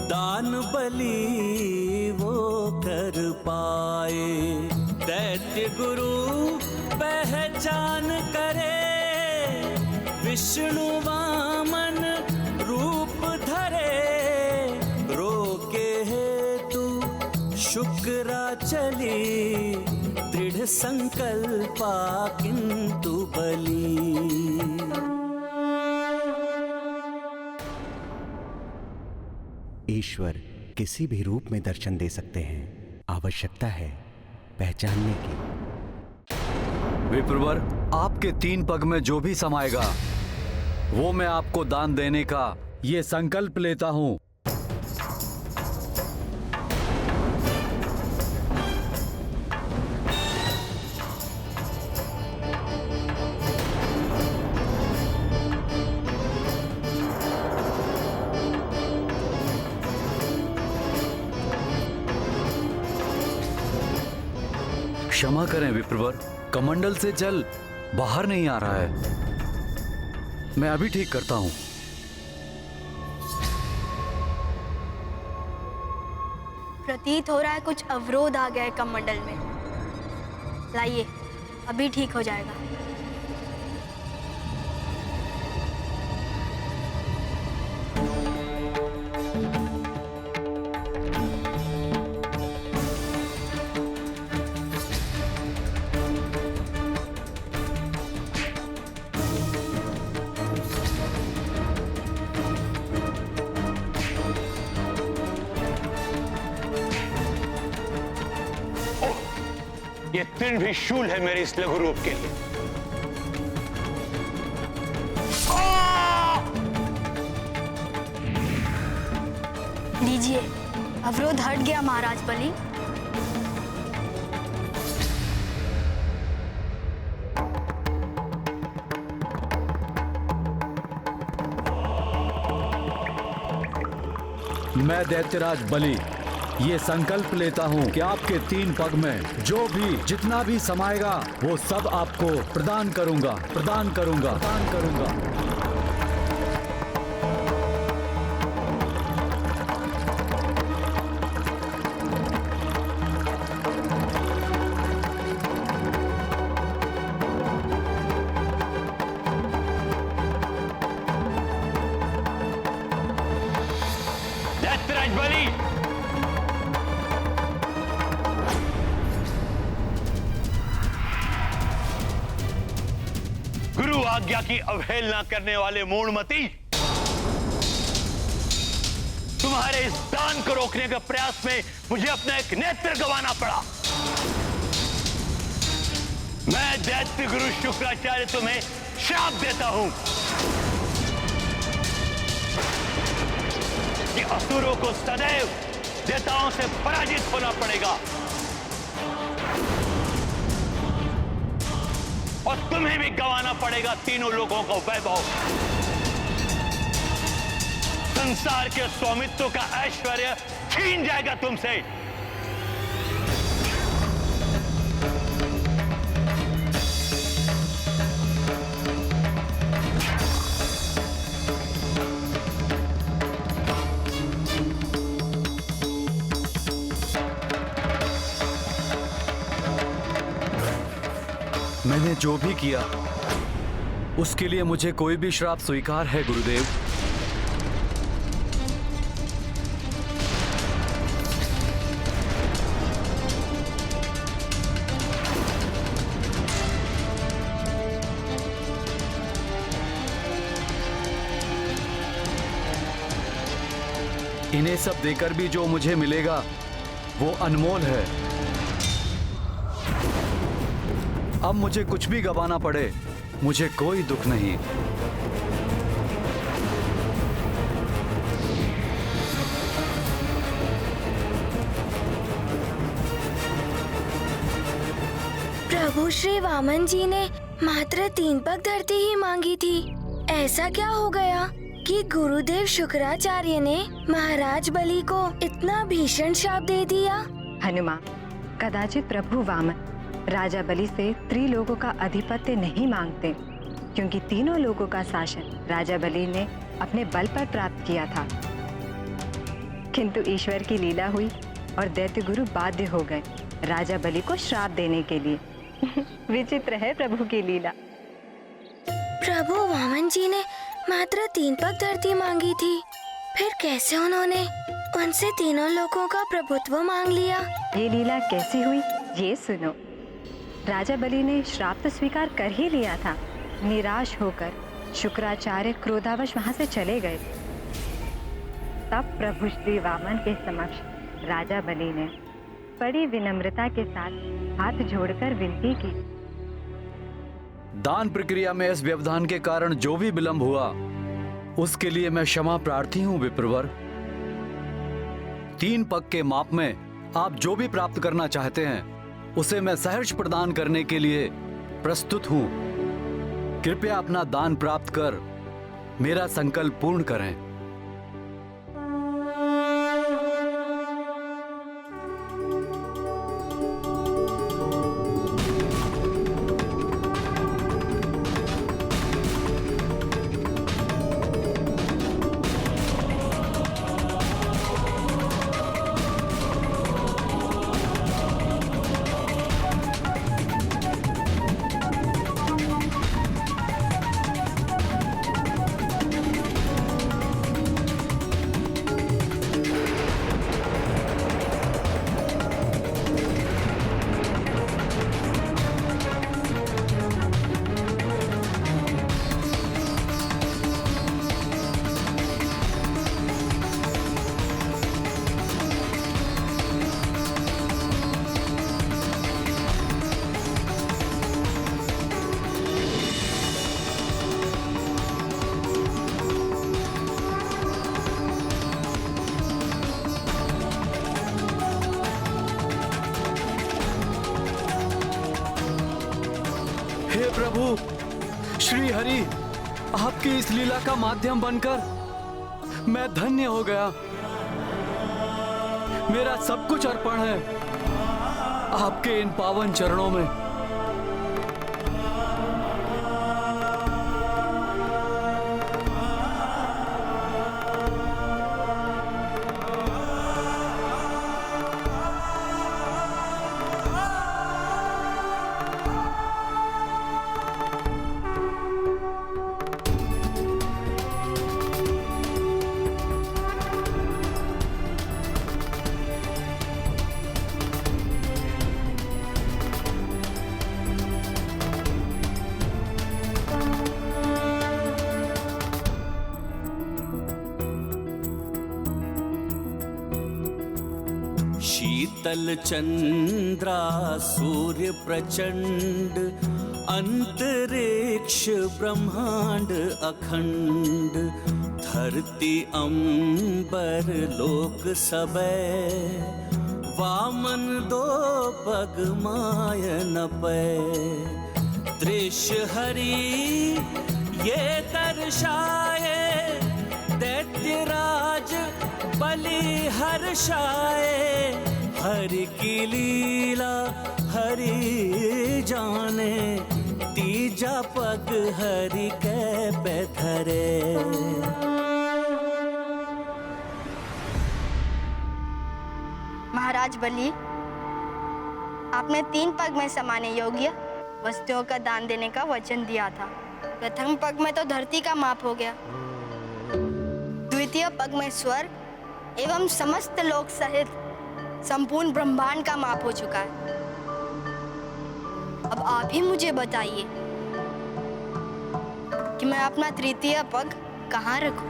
दान बलि वो कर पाए। दैत्य गुरु पहचान करे, विष्णु वामन रूप धरे। रोके हेतु शुक्राचली, दृढ़ संकल्पा किंतु बली। ईश्वर किसी भी रूप में दर्शन दे सकते हैं, आवश्यकता है पहचानने की। विप्रवर, आपके 3 पग में जो भी समाएगा वो मैं आपको दान देने का ये संकल्प लेता हूं। क्षमा करें विप्रवर, कमंडल से जल बाहर नहीं आ रहा है। मैं अभी ठीक करता हूं। प्रतीत हो रहा है कुछ अवरोध आ गया है कमंडल में। लाइए, अभी ठीक हो जाएगा। ये तृण भी शूल है मेरे इस लघु रूप के लिए। लीजिए, अवरोध हट गया महाराज बलि। मैं दैत्यराज बलि ये संकल्प लेता हूं कि आपके 3 पग में जो भी जितना भी समाएगा वो सब आपको प्रदान करूंगा, प्रदान करूंगा, प्रदान करूंगा। दैत्यराज बलि, गुरु आज्ञा की अवहेलना करने वाले मूढ़मती, तुम्हारे इस दान को रोकने के प्रयास में मुझे अपना एक नेत्र गंवाना पड़ा। मैं दैत्य गुरु शुक्राचार्य तुम्हें श्राप देता हूं कि असुरों को सदैव देवताओं से पराजित होना पड़ेगा और तुम्हें भी गंवाना पड़ेगा तीनों लोगों को वैभव। संसार के स्वामित्व का ऐश्वर्य छीन जाएगा तुमसे। मैंने जो भी किया उसके लिए मुझे कोई भी श्राप स्वीकार है गुरुदेव। इन्हें सब देकर भी जो मुझे मिलेगा वो अनमोल है। अब मुझे कुछ भी गवाना पड़े मुझे कोई दुख नहीं। प्रभु श्री वामन जी ने मात्र 3 पग धरती ही मांगी थी। ऐसा क्या हो गया कि गुरुदेव शुक्राचार्य ने महाराज बलि को इतना भीषण शाप दे दिया? हनुमान, कदाचित प्रभु वामन राजा बलि से त्रिलोकों का आधिपत्य नहीं मांगते, क्योंकि तीनों लोगों का शासन राजा बलि ने अपने बल पर प्राप्त किया था। किंतु ईश्वर की लीला हुई और दैत्य गुरु बाध्य हो गए राजा बलि को श्राप देने के लिए। विचित्र है प्रभु की लीला। प्रभु वामन जी ने मात्र 3 पग धरती मांगी थी, फिर कैसे उन्होंने उनसे तीनों लोगों का प्रभुत्व मांग लिया? ये लीला कैसी हुई ये सुनो। राजा बलि ने श्राप तो स्वीकार कर ही लिया था। निराश होकर शुक्राचार्य क्रोधावश वहां से चले गए। तब प्रभु श्री वामन के समक्ष राजा बलि ने बड़ी विनम्रता के साथ हाथ जोड़कर विनती की। दान प्रक्रिया में इस व्यवधान के कारण जो भी विलंब हुआ उसके लिए मैं क्षमा प्रार्थी हूं विप्रवर। 3 पग के माप में आप जो भी प्राप्त करना चाहते हैं उसे मैं सहर्ष प्रदान करने के लिए प्रस्तुत हूं। कृपया अपना दान प्राप्त कर मेरा संकल्प पूर्ण करें। हे प्रभु श्री हरि, आपकी इस लीला का माध्यम बनकर मैं धन्य हो गया। मेरा सब कुछ अर्पण है आपके इन पावन चरणों में। शीतल चंद्रा सूर्य प्रचंड, अंतरिक्ष ब्रह्मांड अखंड, धरती अंबर लोक सबे, वामन 2 पग माय न पै। दृश्य हरि ये दर्शाए, दैत्यराज बलि हर्षाए। हरि की लीला हरि जाने, तीजा पग हरि के पे धरे। महाराज बलि, आपने 3 पग में समाने योग्य वस्तुओं का दान देने का वचन दिया था। प्रथम पग में तो धरती का माप हो गया, द्वितीय पग में स्वर्ग एवं समस्त लोक सहित संपूर्ण ब्रह्मांड का माप हो चुका है। अब आप ही मुझे बताइए कि मैं अपना तृतीय पग कहाँ रखूं?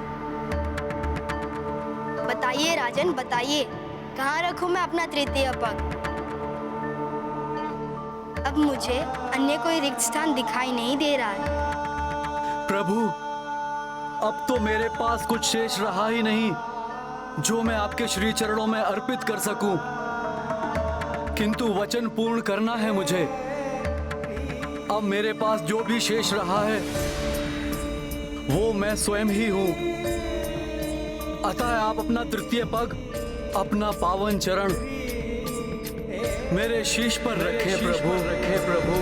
बताइए राजन, बताइए कहाँ रखूं मैं अपना तृतीय पग? अब मुझे अन्य कोई रिक्त स्थान दिखाई नहीं दे रहा है। प्रभु, अब तो मेरे पास कुछ शेष रहा ही नहीं जो मैं आपके श्री चरणों में अर्पित कर सकूं। किंतु वचन पूर्ण करना है मुझे। अब मेरे पास जो भी शेष रहा है वो मैं स्वयं ही हूं। अतः आप अपना तृतीय पग, अपना पावन चरण मेरे शीश पर रखे प्रभु, रखे प्रभु।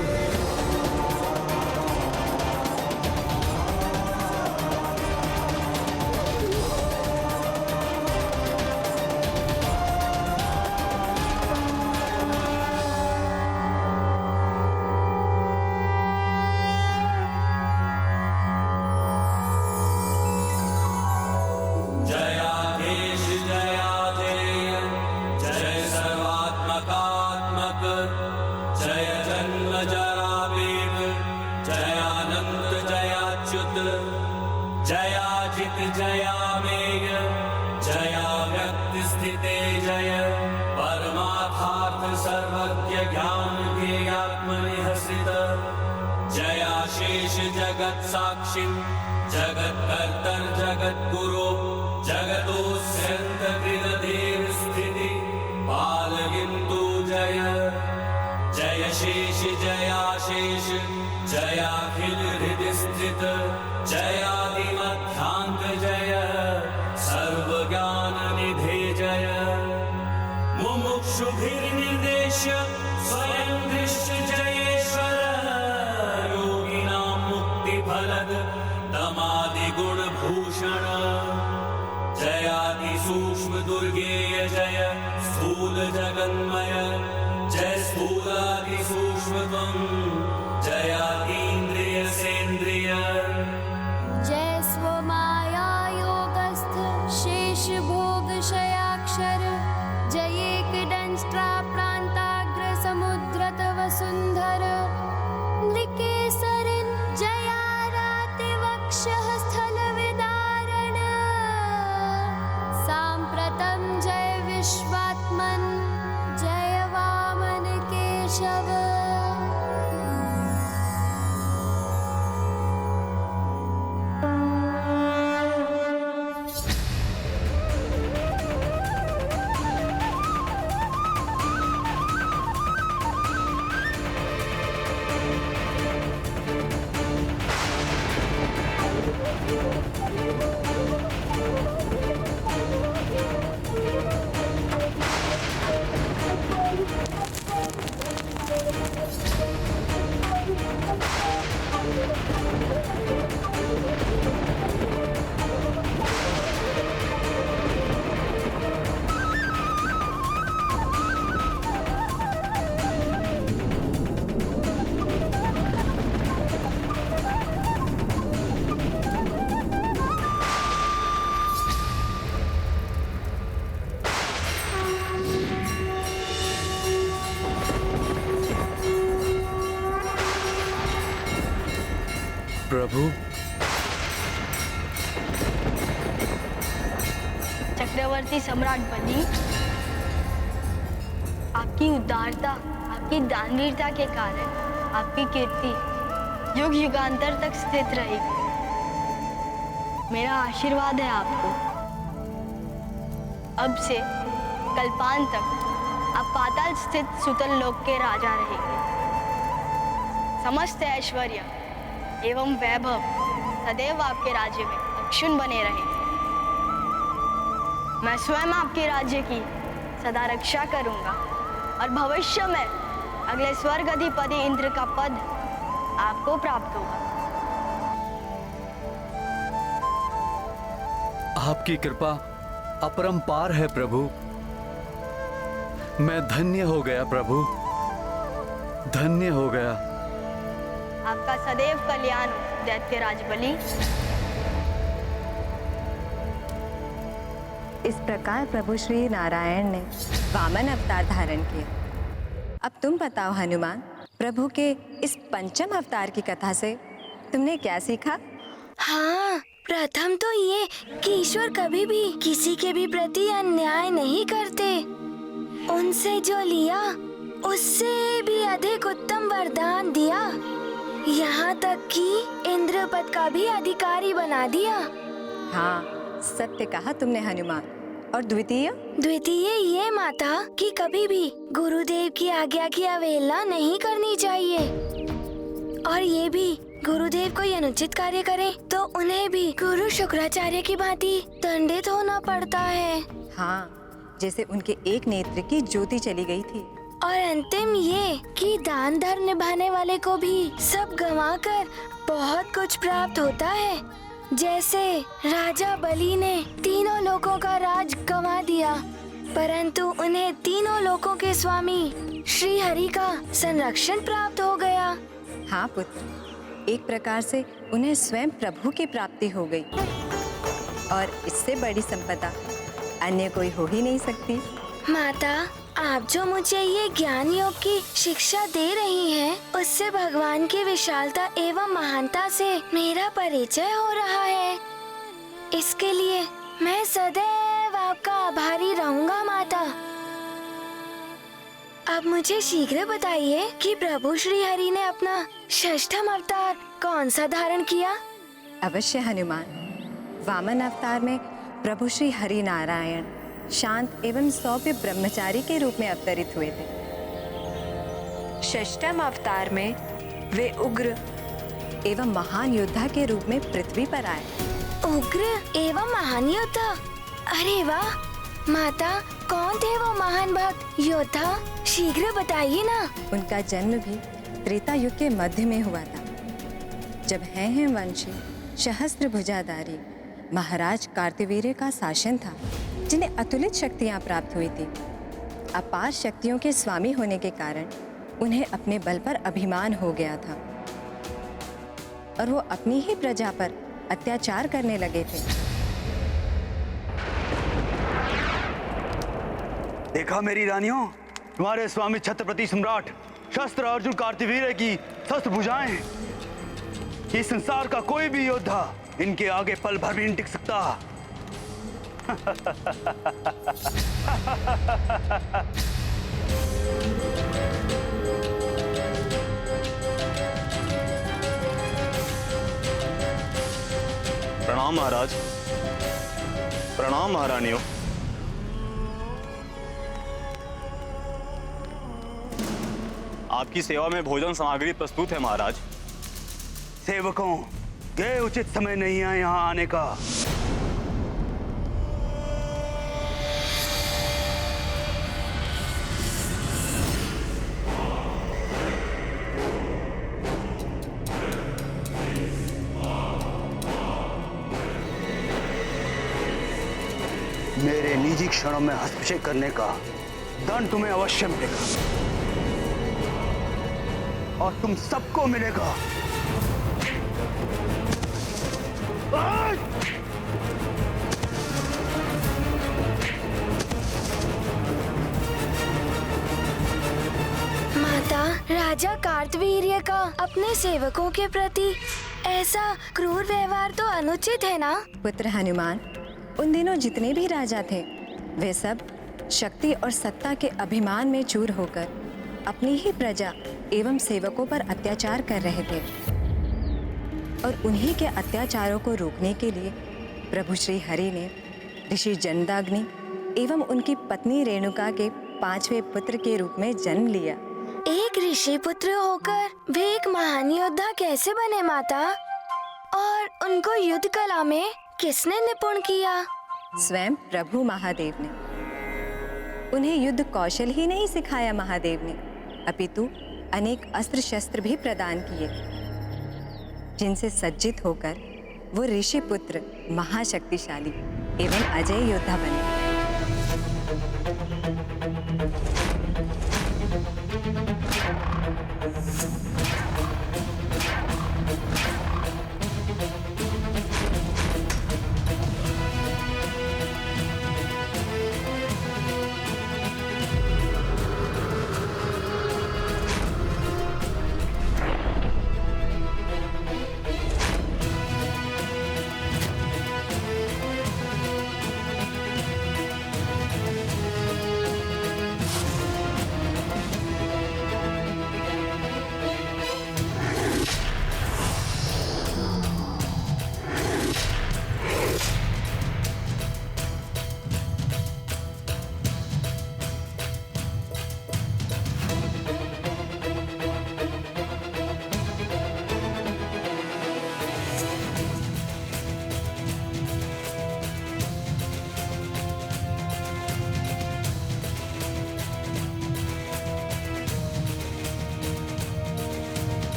स्थित जयाशेष जगत साक्षी जगत्कर्तर जगद्गुरो जगतोऽस्यन्त कृतदेव स्थिति पालयन्तु जय जय शेष जयाशेष जयाखिल हृदय स्थित जयादिमध्यांत जय सर्वज्ञान निधे जय मुमुक्षुभिर्निर्देश्य स्वयं दृश्य जयेश्वर योगिनां मुक्तिफलद दमादिगुणभूषण जयाति सूक्ष्म दुर्गेय जय स्थूल जगन्मय जय स्थूलादि सूक्ष्मत्वं जयातीन्द्रिय सेन्द्रिय जय स्वमाया योगस्थ शेष भोग शयाक्षर जय एकदंष्ट्रा प्रांताग्र समुद्रत वसुंधर नृकेसरिन् जयाराति वक्षः स्थल विदारण सांप्रतं जय विश्वात्मन् जय वामन केशव प्रभु चक्रवर्ती सम्राट बलि, आपकी उदारता, आपकी दानवीरता के कारण आपकी कीर्ति युग युगांतर तक स्थित रहेगी। मेरा आशीर्वाद है आपको। अब से कल्पांत तक आप पाताल स्थित सुतल लोक के राजा रहेंगे। समस्त ऐश्वर्य एवं वैभव सदैव आपके राज्य में अक्षुण्ण बने रहे। मैं स्वयं आपके राज्य की सदा रक्षा करूंगा और भविष्य में अगले स्वर्ग अधिपति इंद्र का पद आपको प्राप्त होगा। आपकी कृपा अपरंपार है प्रभु। मैं धन्य हो गया प्रभु, धन्य हो गया। आपका सदैव कल्याण हो दैत्यराज बलि। इस प्रकार प्रभु श्री नारायण ने वामन अवतार धारण किया। अब तुम बताओ हनुमान, प्रभु के इस पंचम अवतार की कथा से तुमने क्या सीखा? हाँ, प्रथम तो ये कि ईश्वर कभी भी किसी के भी प्रति अन्याय नहीं करते। उनसे जो लिया उससे भी अधिक उत्तम वरदान दिया, यहाँ तक कि इंद्रपद का भी अधिकारी बना दिया। हाँ, सत्य कहा तुमने हनुमान। और द्वितीय? द्वितीय ये माता कि कभी भी गुरुदेव की आज्ञा की अवहेलना नहीं करनी चाहिए। और ये भी गुरुदेव कोई अनुचित कार्य करे तो उन्हें भी गुरु शुक्राचार्य की भांति दंडित होना पड़ता है। हाँ, जैसे उनके एक नेत्र की ज्योति चली गई थी। और अंतिम ये कि दान धर्म निभाने वाले को भी सब गंवाकर बहुत कुछ प्राप्त होता है। जैसे राजा बलि ने तीनों लोकों का राज गंवा दिया, परंतु उन्हें तीनों लोकों के स्वामी श्री हरि का संरक्षण प्राप्त हो गया। हाँ पुत्र, एक प्रकार से उन्हें स्वयं प्रभु की प्राप्ति हो गई। और इससे बड़ी संपदा अन्य कोई हो ही नहीं सकती। माता, आप जो मुझे ये ज्ञान योग की शिक्षा दे रही हैं, उससे भगवान की विशालता एवं महानता से मेरा परिचय हो रहा है। इसके लिए मैं सदैव आपका आभारी रहूंगा माता। अब मुझे शीघ्र बताइए कि प्रभु श्री हरि ने अपना षष्ठम अवतार कौन सा धारण किया? अवश्य हनुमान। वामन अवतार में प्रभु श्री हरि नारायण शांत एवं सौम्य ब्रह्मचारी के रूप में अवतरित हुए थे। षष्ठम अवतार में वे उग्र एवं महान योद्धा के रूप में पृथ्वी पर आए। उग्र एवं महान योद्धा? अरे वाह माता, कौन थे वो महान भक्त योद्धा? शीघ्र बताइए ना। उनका जन्म भी त्रेता युग के मध्य में हुआ था, जब हैं वंशी सहस्त्र भुजाधारी महाराज कार्तवीर्य का शासन था, जिन्हें अतुलित शक्तियां प्राप्त हुई थी। अपार शक्तियों के स्वामी होने के कारण उन्हें अपने बल पर अभिमान हो गया था और वो अपनी ही प्रजा पर अत्याचार करने लगे थे। देखा मेरी रानियों, तुम्हारे स्वामी छत्रपति सम्राट शस्त्र अर्जुन कार्तवीर्य की शस्त्र भुजाएं। इस संसार का कोई भी योद्धा इनके आगे पल भर भी नहीं टिक सकता। प्रणाम महाराज। प्रणाम महारानियों। आपकी सेवा में भोजन सामग्री प्रस्तुत है महाराज। सेवकों, ये उचित समय नहीं है यहाँ आने का। मेरे निजी क्षणों में हस्तक्षेप करने का दंड तुम्हें अवश्य मिलेगा और तुम सबको मिलेगा। माता, राजा कार्तवीर्य का अपने सेवकों के प्रति ऐसा क्रूर व्यवहार तो अनुचित है ना? पुत्र हनुमान, उन दिनों जितने भी राजा थे वे सब शक्ति और सत्ता के अभिमान में चूर होकर अपनी ही प्रजा एवं सेवकों पर अत्याचार कर रहे थे और उन्हीं के अत्याचारों को रोकने के लिए प्रभु श्री हरि ने ऋषि जमदग्नि एवं उनकी पत्नी रेणुका के 5वें पुत्र के रूप में जन्म लिया। एक ऋषि पुत्र होकर वे एक महान योद्धा कैसे बने माता? और उनको युद्ध कला में किसने निपुण किया? स्वयं प्रभु महादेव ने। उन्हें युद्ध कौशल ही नहीं सिखाया महादेव ने, अपितु अनेक अस्त्र शस्त्र भी प्रदान किए, जिनसे सज्जित होकर वो ऋषि पुत्र महाशक्तिशाली एवं अजय योद्धा बने।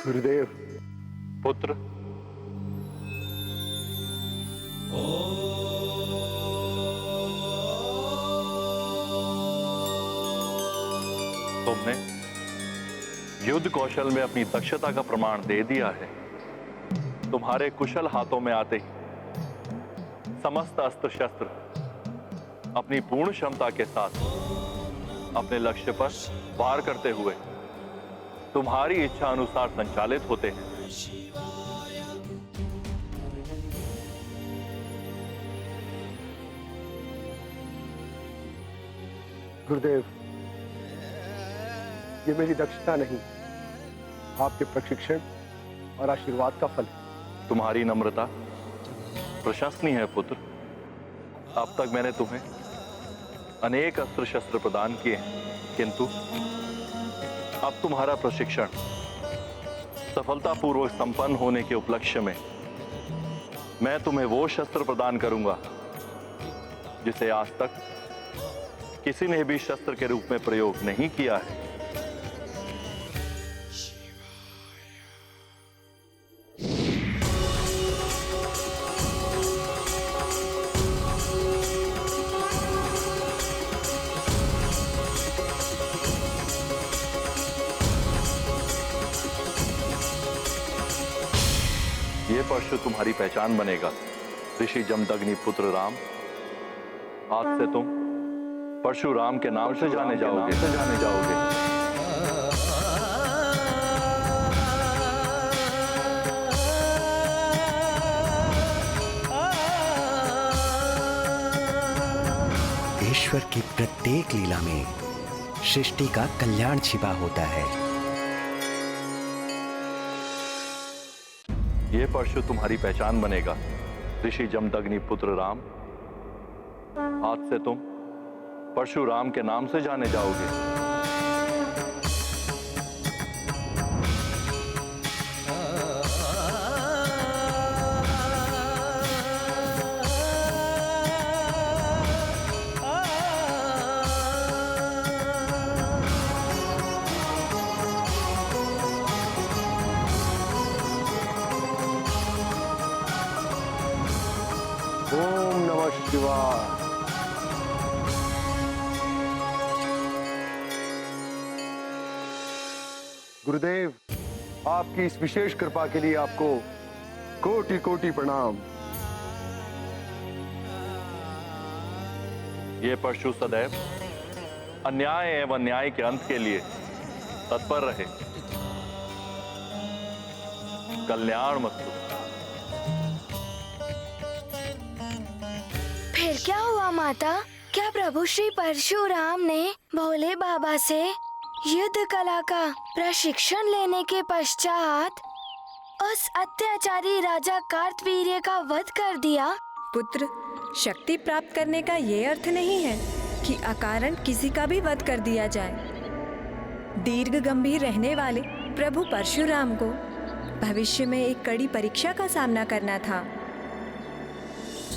गुरुदेव, पुत्र। तुमने युद्ध कौशल में अपनी दक्षता का प्रमाण दे दिया है। तुम्हारे कुशल हाथों में आते ही समस्त अस्त्र शस्त्र अपनी पूर्ण क्षमता के साथ अपने लक्ष्य पर वार करते हुए तुम्हारी इच्छा अनुसार संचालित होते हैं। गुरुदेव, ये मेरी दक्षता नहीं, आपके प्रशिक्षण और आशीर्वाद का फल है। तुम्हारी नम्रता प्रशंसनीय है पुत्र। अब तक मैंने तुम्हें अनेक अस्त्र शस्त्र प्रदान किए हैं, किंतु अब तुम्हारा प्रशिक्षण सफलतापूर्वक संपन्न होने के उपलक्ष्य में मैं तुम्हें वो शस्त्र प्रदान करूंगा जिसे आज तक किसी ने भी शस्त्र के रूप में प्रयोग नहीं किया है। ये परशु तुम्हारी पहचान बनेगा। ऋषि जमदग्नि पुत्र राम, आज से तुम परशुराम के नाम से जाने जाओगे। ईश्वर की प्रत्येक लीला में सृष्टि का कल्याण छिपा होता है। ये परशु तुम्हारी पहचान बनेगा। ऋषि जमदग्नि पुत्र राम, आज से तुम परशुराम के नाम से जाने जाओगे। ओम नमः शिवाय। गुरुदेव, आपकी इस विशेष कृपा के लिए आपको कोटि कोटि प्रणाम। ये परशु सदैव अन्याय एवं न्याय के अंत के लिए तत्पर रहे। कल्याणमस्तु। फिर क्या हुआ माता? क्या प्रभु श्री परशुराम ने भोले बाबा से युद्ध कला का प्रशिक्षण लेने के पश्चात उस अत्याचारी राजा कार्तवीर्य का वध कर दिया? पुत्र, शक्ति प्राप्त करने का ये अर्थ नहीं है कि अकारण किसी का भी वध कर दिया जाए। दीर्घ गंभीर रहने वाले प्रभु परशुराम को भविष्य में एक कड़ी परीक्षा का सामना करना था।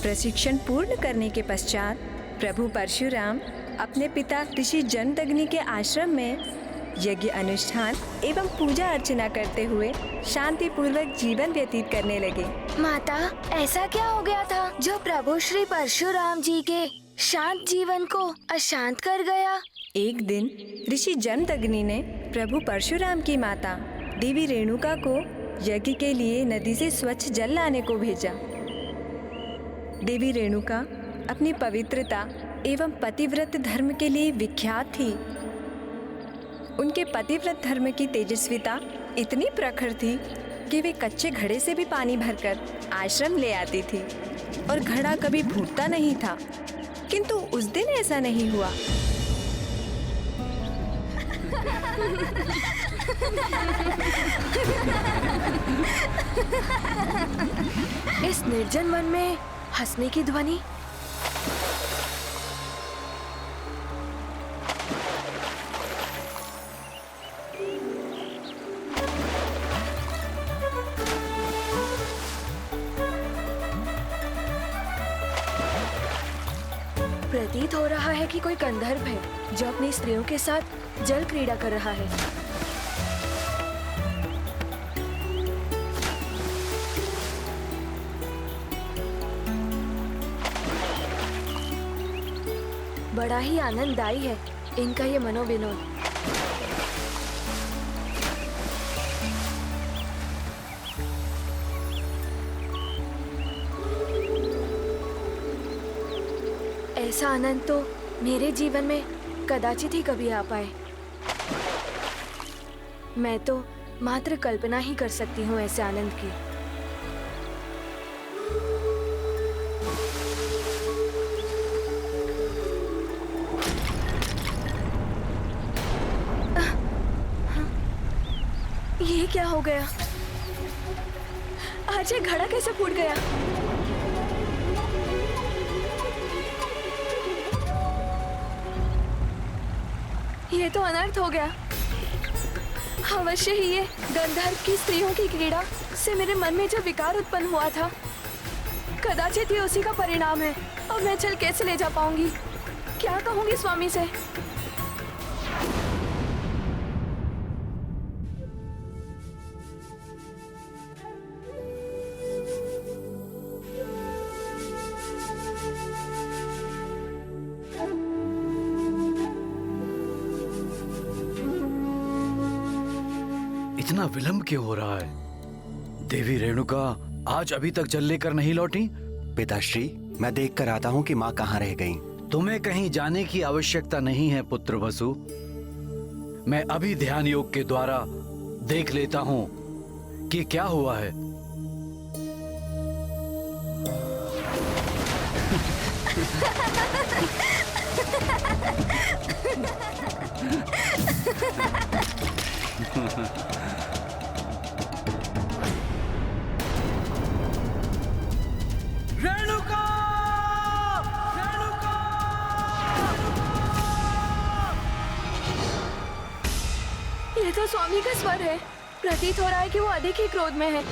प्रशिक्षण पूर्ण करने के पश्चात प्रभु परशुराम अपने पिता ऋषि जमदग्नि के आश्रम में यज्ञ अनुष्ठान एवं पूजा अर्चना करते हुए शांतिपूर्वक जीवन व्यतीत करने लगे। माता, ऐसा क्या हो गया था जो प्रभु श्री परशुराम जी के शांत जीवन को अशांत कर गया? एक दिन ऋषि जमदग्नि ने प्रभु परशुराम की माता देवी रेणुका को यज्ञ के लिए नदी से स्वच्छ जल लाने को भेजा। देवी रेणुका अपनी पवित्रता एवं पतिव्रत धर्म के लिए विख्यात थी। उनके पतिव्रत धर्म की तेजस्विता इतनी प्रखर थी कि वे कच्चे घड़े से भी पानी भरकर आश्रम ले आती थी और घड़ा कभी फूटता नहीं था। किंतु उस दिन ऐसा नहीं हुआ। इस निर्जन वन में हंसने की ध्वनि। प्रतीत हो रहा है कि कोई गंधर्व है जो अपनी स्त्रियों के साथ जल क्रीड़ा कर रहा है। बड़ा ही आनंददायी है इनका ये मनोविनोद। ऐसा आनंद तो मेरे जीवन में कदाचित ही कभी आ पाए। मैं तो मात्र कल्पना ही कर सकती हूँ ऐसे आनंद की। ये क्या हो गया? आज ये घड़ा कैसे फूट गया? ये तो अनर्थ हो गया। अवश्य ही ये गंधर्व की स्त्रियों की क्रीड़ा से मेरे मन में जो विकार उत्पन्न हुआ था, कदाचित ये उसी का परिणाम है। अब मैं चल कैसे ले जा पाऊंगी? क्या कहूंगी स्वामी से? इतना विलंब क्यों हो रहा है? देवी रेणुका आज अभी तक जल लेकर नहीं लौटी? पिताश्री, मैं देख कर आता हूँ कि माँ कहाँ रह गई। तुम्हें कहीं जाने की आवश्यकता नहीं है पुत्र वसु। मैं अभी ध्यान योग के द्वारा देख लेता हूँ कि क्या हुआ है। रेणुका! रेणुका! ये तो स्वामी का स्वर है। प्रतीत हो रहा है कि वो अधिक ही क्रोध में है।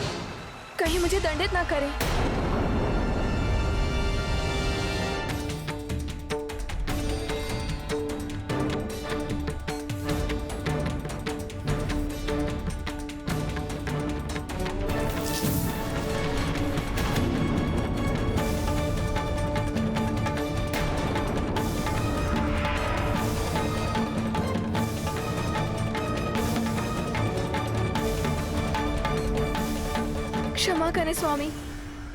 कहीं मुझे दंडित ना करे। क्षमा करें स्वामी,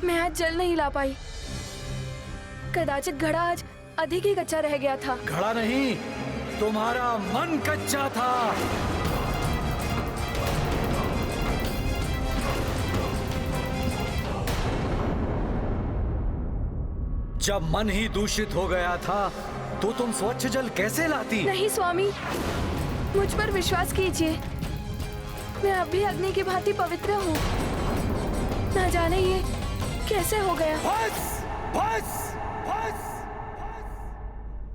मैं आज जल नहीं ला पाई। कदाचित घड़ा आज अधिक ही कच्चा रह गया था। घड़ा नहीं, तुम्हारा मन कच्चा था। जब मन ही दूषित हो गया था तो तुम स्वच्छ जल कैसे लाती? नहीं स्वामी, मुझ पर विश्वास कीजिए। मैं अब भी अग्नि की भांति पवित्र हूँ। ना जाने ये कैसे हो गया। बस, बस, बस।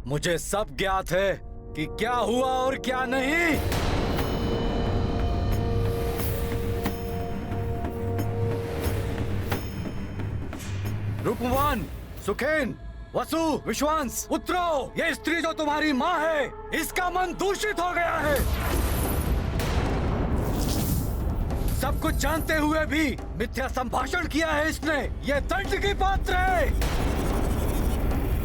मुझे सब ज्ञात है कि क्या हुआ और क्या नहीं। रूपवान, सुखेन, वसु, विश्वांस, पुत्रों, ये स्त्री जो तुम्हारी माँ है, इसका मन दूषित हो गया है। सब कुछ जानते हुए भी मिथ्या संभाषण किया है इसने। ये दंड की पात्र है।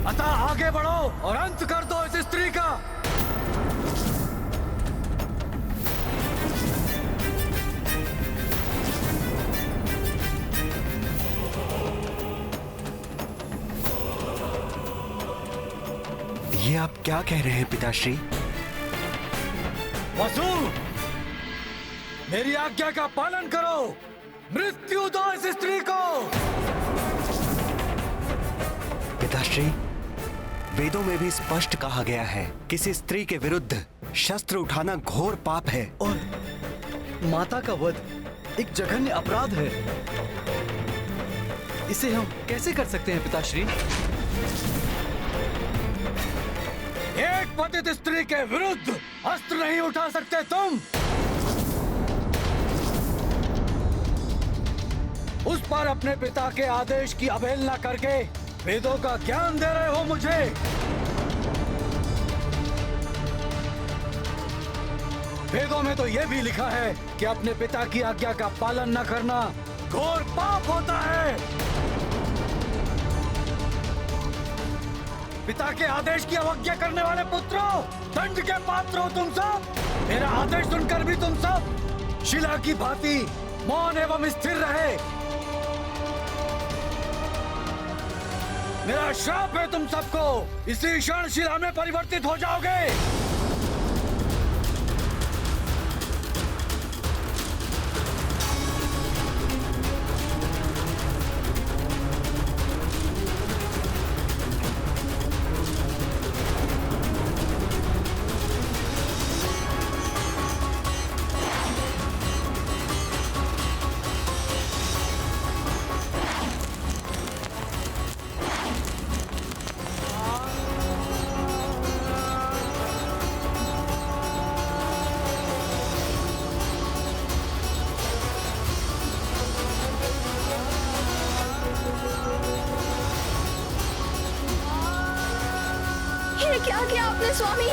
अतः आगे बढ़ो और अंत कर दो इस स्त्री का। ये आप क्या कह रहे हैं पिताश्री? वसु, मेरी आज्ञा का पालन करो। मृत्यु दो इस स्त्री को। पिताश्री, वेदों में भी स्पष्ट कहा गया है, किसी स्त्री के विरुद्ध शस्त्र उठाना घोर पाप है। और माता का वध एक जघन्य अपराध है। इसे हम कैसे कर सकते हैं पिताश्री? एक पतित स्त्री के विरुद्ध अस्त्र नहीं उठा सकते तुम। उस पर अपने पिता के आदेश की अवहेलना करके वेदों का ज्ञान दे रहे हो मुझे। वेदों में तो यह भी लिखा है कि अपने पिता की आज्ञा का पालन न करना घोर पाप होता है। पिता के आदेश की अवज्ञा करने वाले पुत्रों, दंड के पात्र हो तुम सब। मेरा आदेश सुनकर भी तुम सब शिला की भांति मौन एवं स्थिर रहे। मेरा श्राप है तुम सबको, इसी क्षण शिला में परिवर्तित हो जाओगे। ये क्या किया आपने स्वामी?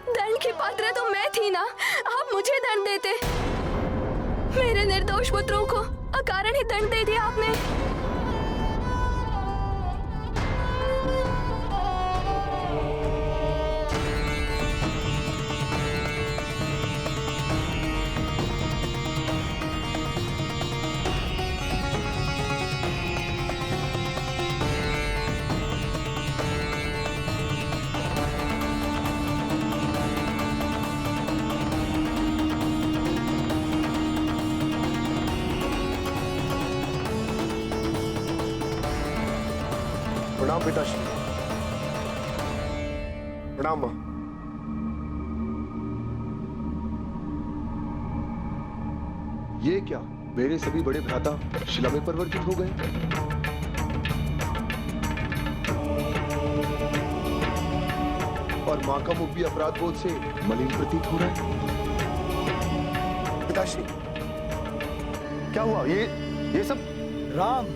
दंड की पात्र तो मैं थी ना, आप मुझे दंड देते। मेरे निर्दोष पुत्रों को अकारण ही दंड दे दिया आपने। प्रणाम पिताश्री। प्रणाम मां। ये क्या, मेरे सभी बड़े भ्राता शिला में परिवर्तित हो गए? और मां का मुख भी अपराध बोध से मलिन प्रतीत हो रहा है। पिताश्री क्या हुआ? ये सब? राम,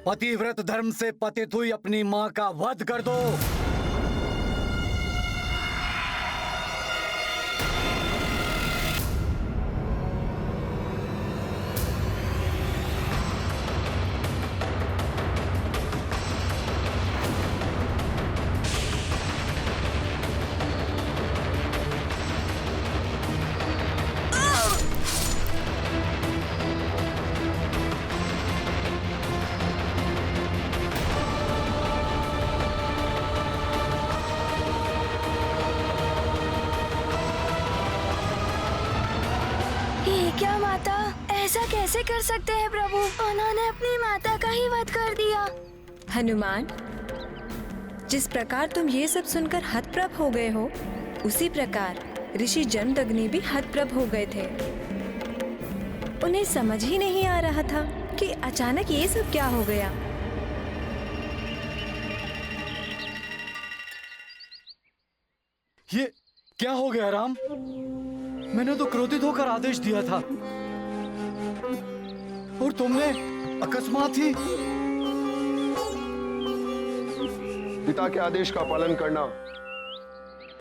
पतिव्रत धर्म से पतित हुई अपनी मां का वध कर दो। क्या माता, ऐसा कैसे कर सकते हैं प्रभु? उन्होंने अपनी माता का ही वध कर दिया। हनुमान, जिस प्रकार तुम ये सब सुनकर हतप्रभ हो गए हो, उसी प्रकार ऋषि जमदग्नि भी हतप्रभ हो गए थे। उन्हें समझ ही नहीं आ रहा था कि अचानक ये सब क्या हो गया। ये क्या हो गया राम? मैंने तो क्रोधित होकर आदेश दिया था और तुमने अकस्मात ही। पिता के आदेश का पालन करना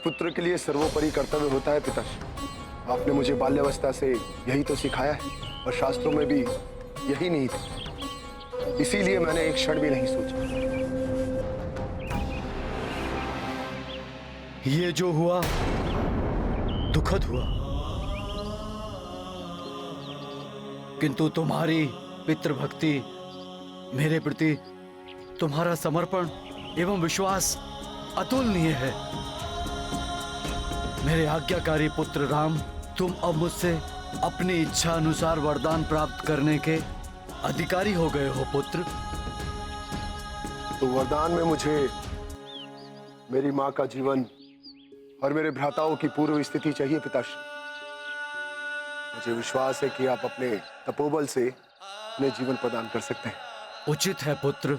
पुत्र के लिए सर्वोपरि कर्तव्य होता है पिताश्री। आपने मुझे बाल्यावस्था से यही तो सिखाया है और शास्त्रों में भी यही नीति है। इसीलिए मैंने एक क्षण भी नहीं सोचा। ये जो हुआ दुखद हुआ, किंतु तुम्हारी पितृभक्ति, मेरे प्रति तुम्हारा समर्पण एवं विश्वास अतुलनीय है। मेरे आज्ञाकारी पुत्र राम, तुम अब मुझसे अपनी इच्छा अनुसार वरदान प्राप्त करने के अधिकारी हो गए हो पुत्र। तो वरदान में मुझे मेरी मां का जीवन और मेरे भ्राताओं की पूर्व स्थिति चाहिए पिताश्री। मुझे विश्वास है कि आप अपने तपोबल से उन्हें जीवन प्रदान कर सकते हैं। उचित है पुत्र।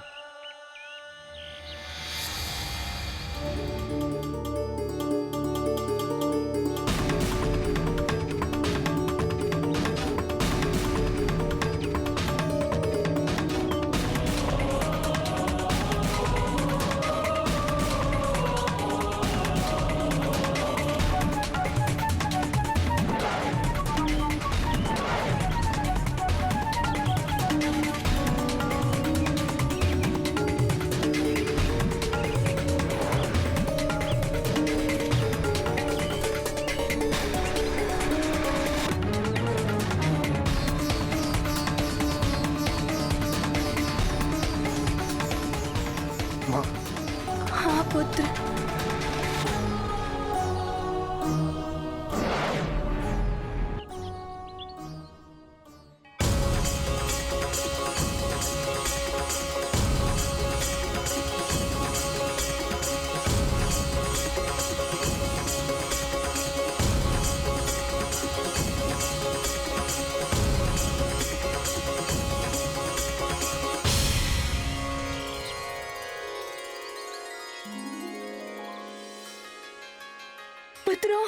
पुत्रों,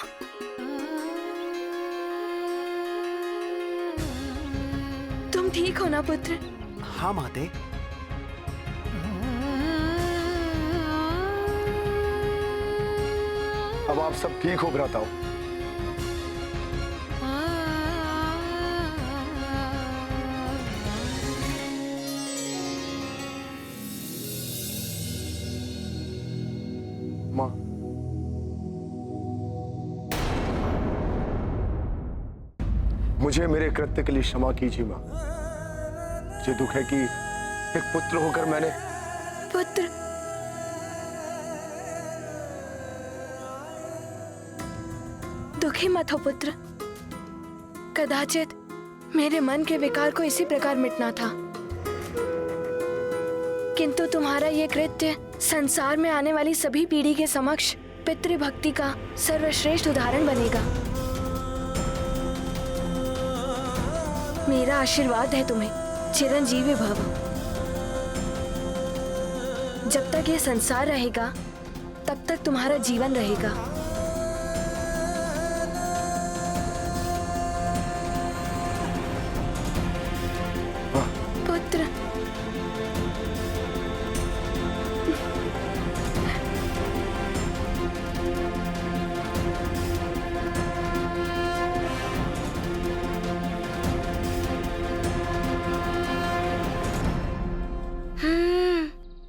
तुम ठीक हो ना पुत्र? हाँ माते। अब आप सब ठीक हो भ्राताओं? माँ, मुझे मेरे कृत्य के लिए क्षमा कीजिए माँ। मुझे दुख है कि एक पुत्र होकर मैंने पुत्र, दुखी मत हो पुत्र। कदाचित मेरे मन के विकार को इसी प्रकार मिटना था, किंतु तुम्हारा ये कृत्य संसार में आने वाली सभी पीढ़ी के समक्ष पितृभक्ति का सर्वश्रेष्ठ उदाहरण बनेगा। मेरा आशीर्वाद है तुम्हें, चिरंजीवी भव। जब तक ये संसार रहेगा तब तक तुम्हारा जीवन रहेगा। पुत्र,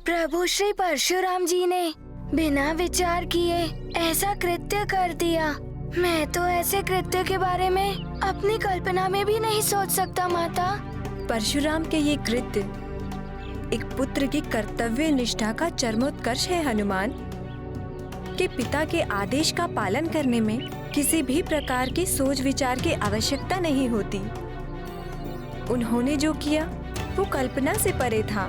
प्रभु श्री परशुराम जी ने बिना विचार किए ऐसा कृत्य कर दिया। मैं तो ऐसे कृत्य के बारे में अपनी कल्पना में भी नहीं सोच सकता माता। परशुराम के ये कृत्य एक पुत्र की कर्तव्य निष्ठा का चरमोत्कर्ष है हनुमान। कि पिता के आदेश का पालन करने में किसी भी प्रकार की सोच विचार की आवश्यकता नहीं होती। उन्होंने जो किया वो कल्पना से परे था,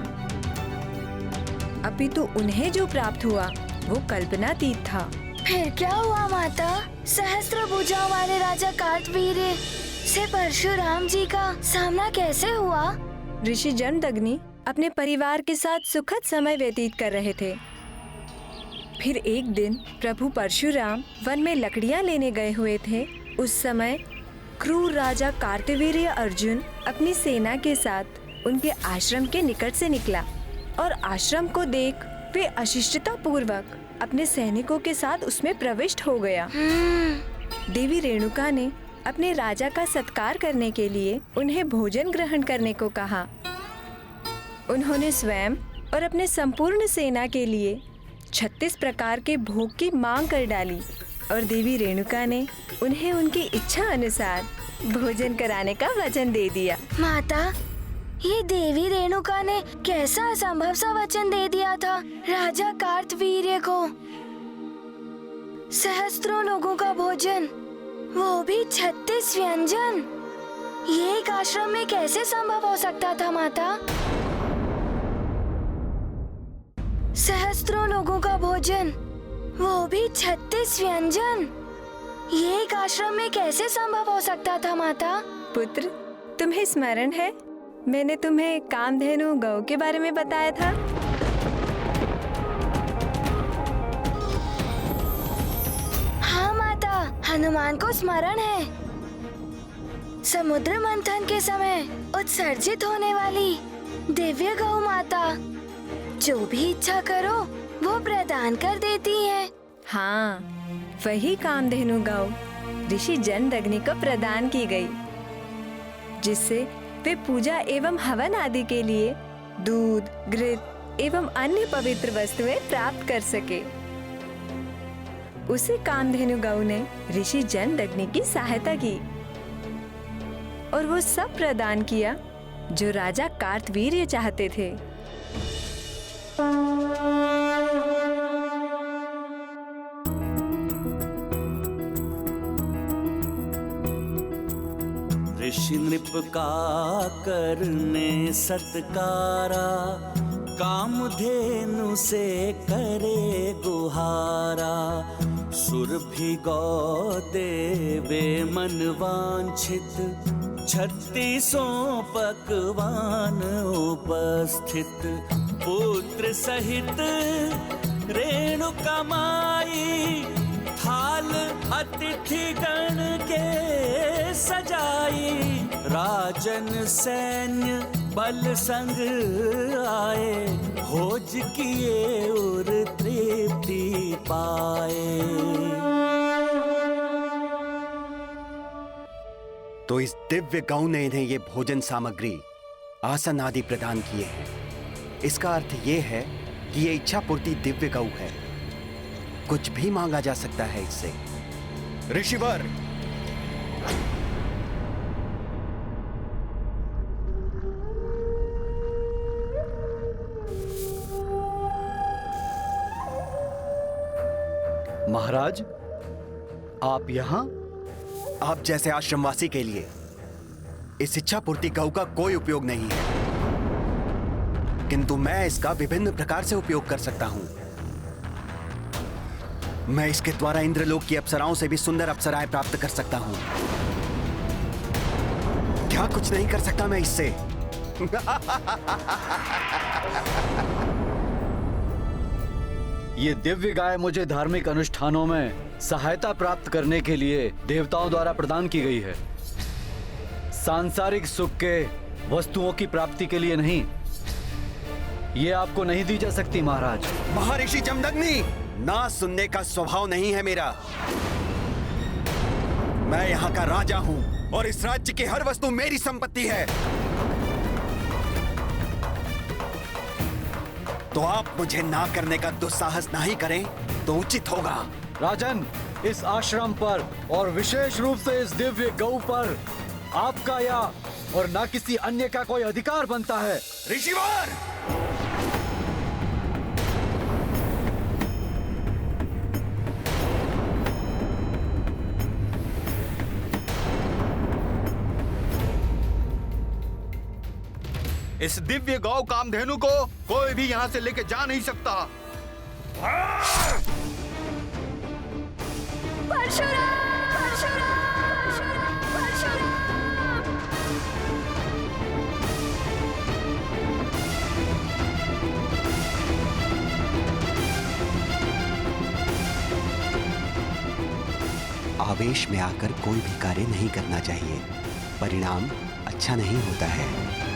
अपितु उन्हें जो प्राप्त हुआ वो कल्पनातीत था। फिर क्या हुआ माता? सहस्त्र भुजाओं वाले राजा कार्तवीर्य से परशुराम जी का सामना कैसे हुआ? ऋषि जमदग्नि अपने परिवार के साथ सुखद समय व्यतीत कर रहे थे। फिर एक दिन प्रभु परशुराम वन में लकड़ियां लेने गए हुए थे। उस समय क्रूर राजा कार्तवीर्य अर्जुन अपनी सेना के साथ उनके आश्रम के निकट से निकला और आश्रम को देख वे अशिष्टता पूर्वक अपने सैनिकों के साथ उसमें प्रविष्ट हो गया। देवी रेणुका ने अपने राजा का सत्कार करने के लिए उन्हें भोजन ग्रहण करने को कहा। उन्होंने स्वयं और अपने संपूर्ण सेना के लिए 36 प्रकार के भोग की मांग कर डाली और देवी रेणुका ने उन्हें उनकी इच्छा अनुसार भोजन कराने का वचन दे दिया। माता, ये देवी रेणुका ने कैसा असंभव सा वचन दे दिया था राजा कार्तवीर्य को। सहस्त्रों लोगों का भोजन, वो भी 36 व्यंजन। ये एक आश्रम में कैसे संभव हो सकता था माता? सहस्त्रों लोगों का भोजन, वो भी 36 व्यंजन। ये एक आश्रम में कैसे संभव हो सकता था माता? पुत्र, तुम्हें स्मरण है मैंने तुम्हें कामधेनु गौ के बारे में बताया था? हाँ माता, हनुमान को स्मरण है। समुद्र मंथन के समय उत्सर्जित होने वाली दिव्य गौ माता, जो भी इच्छा करो वो प्रदान कर देती है। हाँ, वही कामधेनु गौ ऋषि जमदग्नि को प्रदान की गई, जिससे वे पूजा एवं हवन आदि के लिए दूध, घृत एवं अन्य पवित्र वस्तुएं प्राप्त कर सके। उसी कामधेनु गौ ने ऋषि जमदग्नि की सहायता की और वो सब प्रदान किया जो राजा कार्तवीर्य चाहते थे। ऋषि नृप का करने सत्कारा, कामधेनु से करे गुहारा। सुरभि गौ देवे मन वांछित, 36 पकवान उपस्थित। पुत्र सहित रेणुका माई थाल अतिथि गण के सजाई, राजन सैन्य बल संग आए, भोज किए और तृप्ति पाए। तो इस दिव्य गौ ने इन्हें ये भोजन सामग्री, आसन आदि प्रदान किए हैं। इसका अर्थ ये है कि ये इच्छा पूर्ति दिव्य गौ है। कुछ भी मांगा जा सकता है इससे। ऋषिवर, महाराज, आप यहां? आप जैसे आश्रमवासी के लिए इस इच्छा पूर्ति गौ का कोई उपयोग नहीं है, किंतु मैं इसका विभिन्न प्रकार से उपयोग कर सकता हूं। मैं इसके द्वारा इंद्रलोक की अप्सराओं से भी सुंदर अप्सराएं प्राप्त कर सकता हूं। क्या कुछ नहीं कर सकता मैं इससे? ये दिव्य गाय मुझे धार्मिक अनुष्ठानों में सहायता प्राप्त करने के लिए देवताओं द्वारा प्रदान की गई है, सांसारिक सुख के वस्तुओं की प्राप्ति के लिए नहीं। ये आपको नहीं दी जा सकती महाराज। महर्षि जमदग्नि, ना सुनने का स्वभाव नहीं है मेरा। मैं यहाँ का राजा हूँ और इस राज्य की हर वस्तु मेरी संपत्ति है। तो आप मुझे ना करने का दुस्साहस नहीं करें तो उचित होगा। राजन, इस आश्रम पर और विशेष रूप से इस दिव्य गौ पर आपका या और ना किसी अन्य का कोई अधिकार बनता है। ऋषिवर, इस दिव्य गौ कामधेनु को कोई भी यहाँ से लेके जा नहीं सकता। आवेश में आकर कोई भी कार्य नहीं करना चाहिए, परिणाम अच्छा नहीं होता है।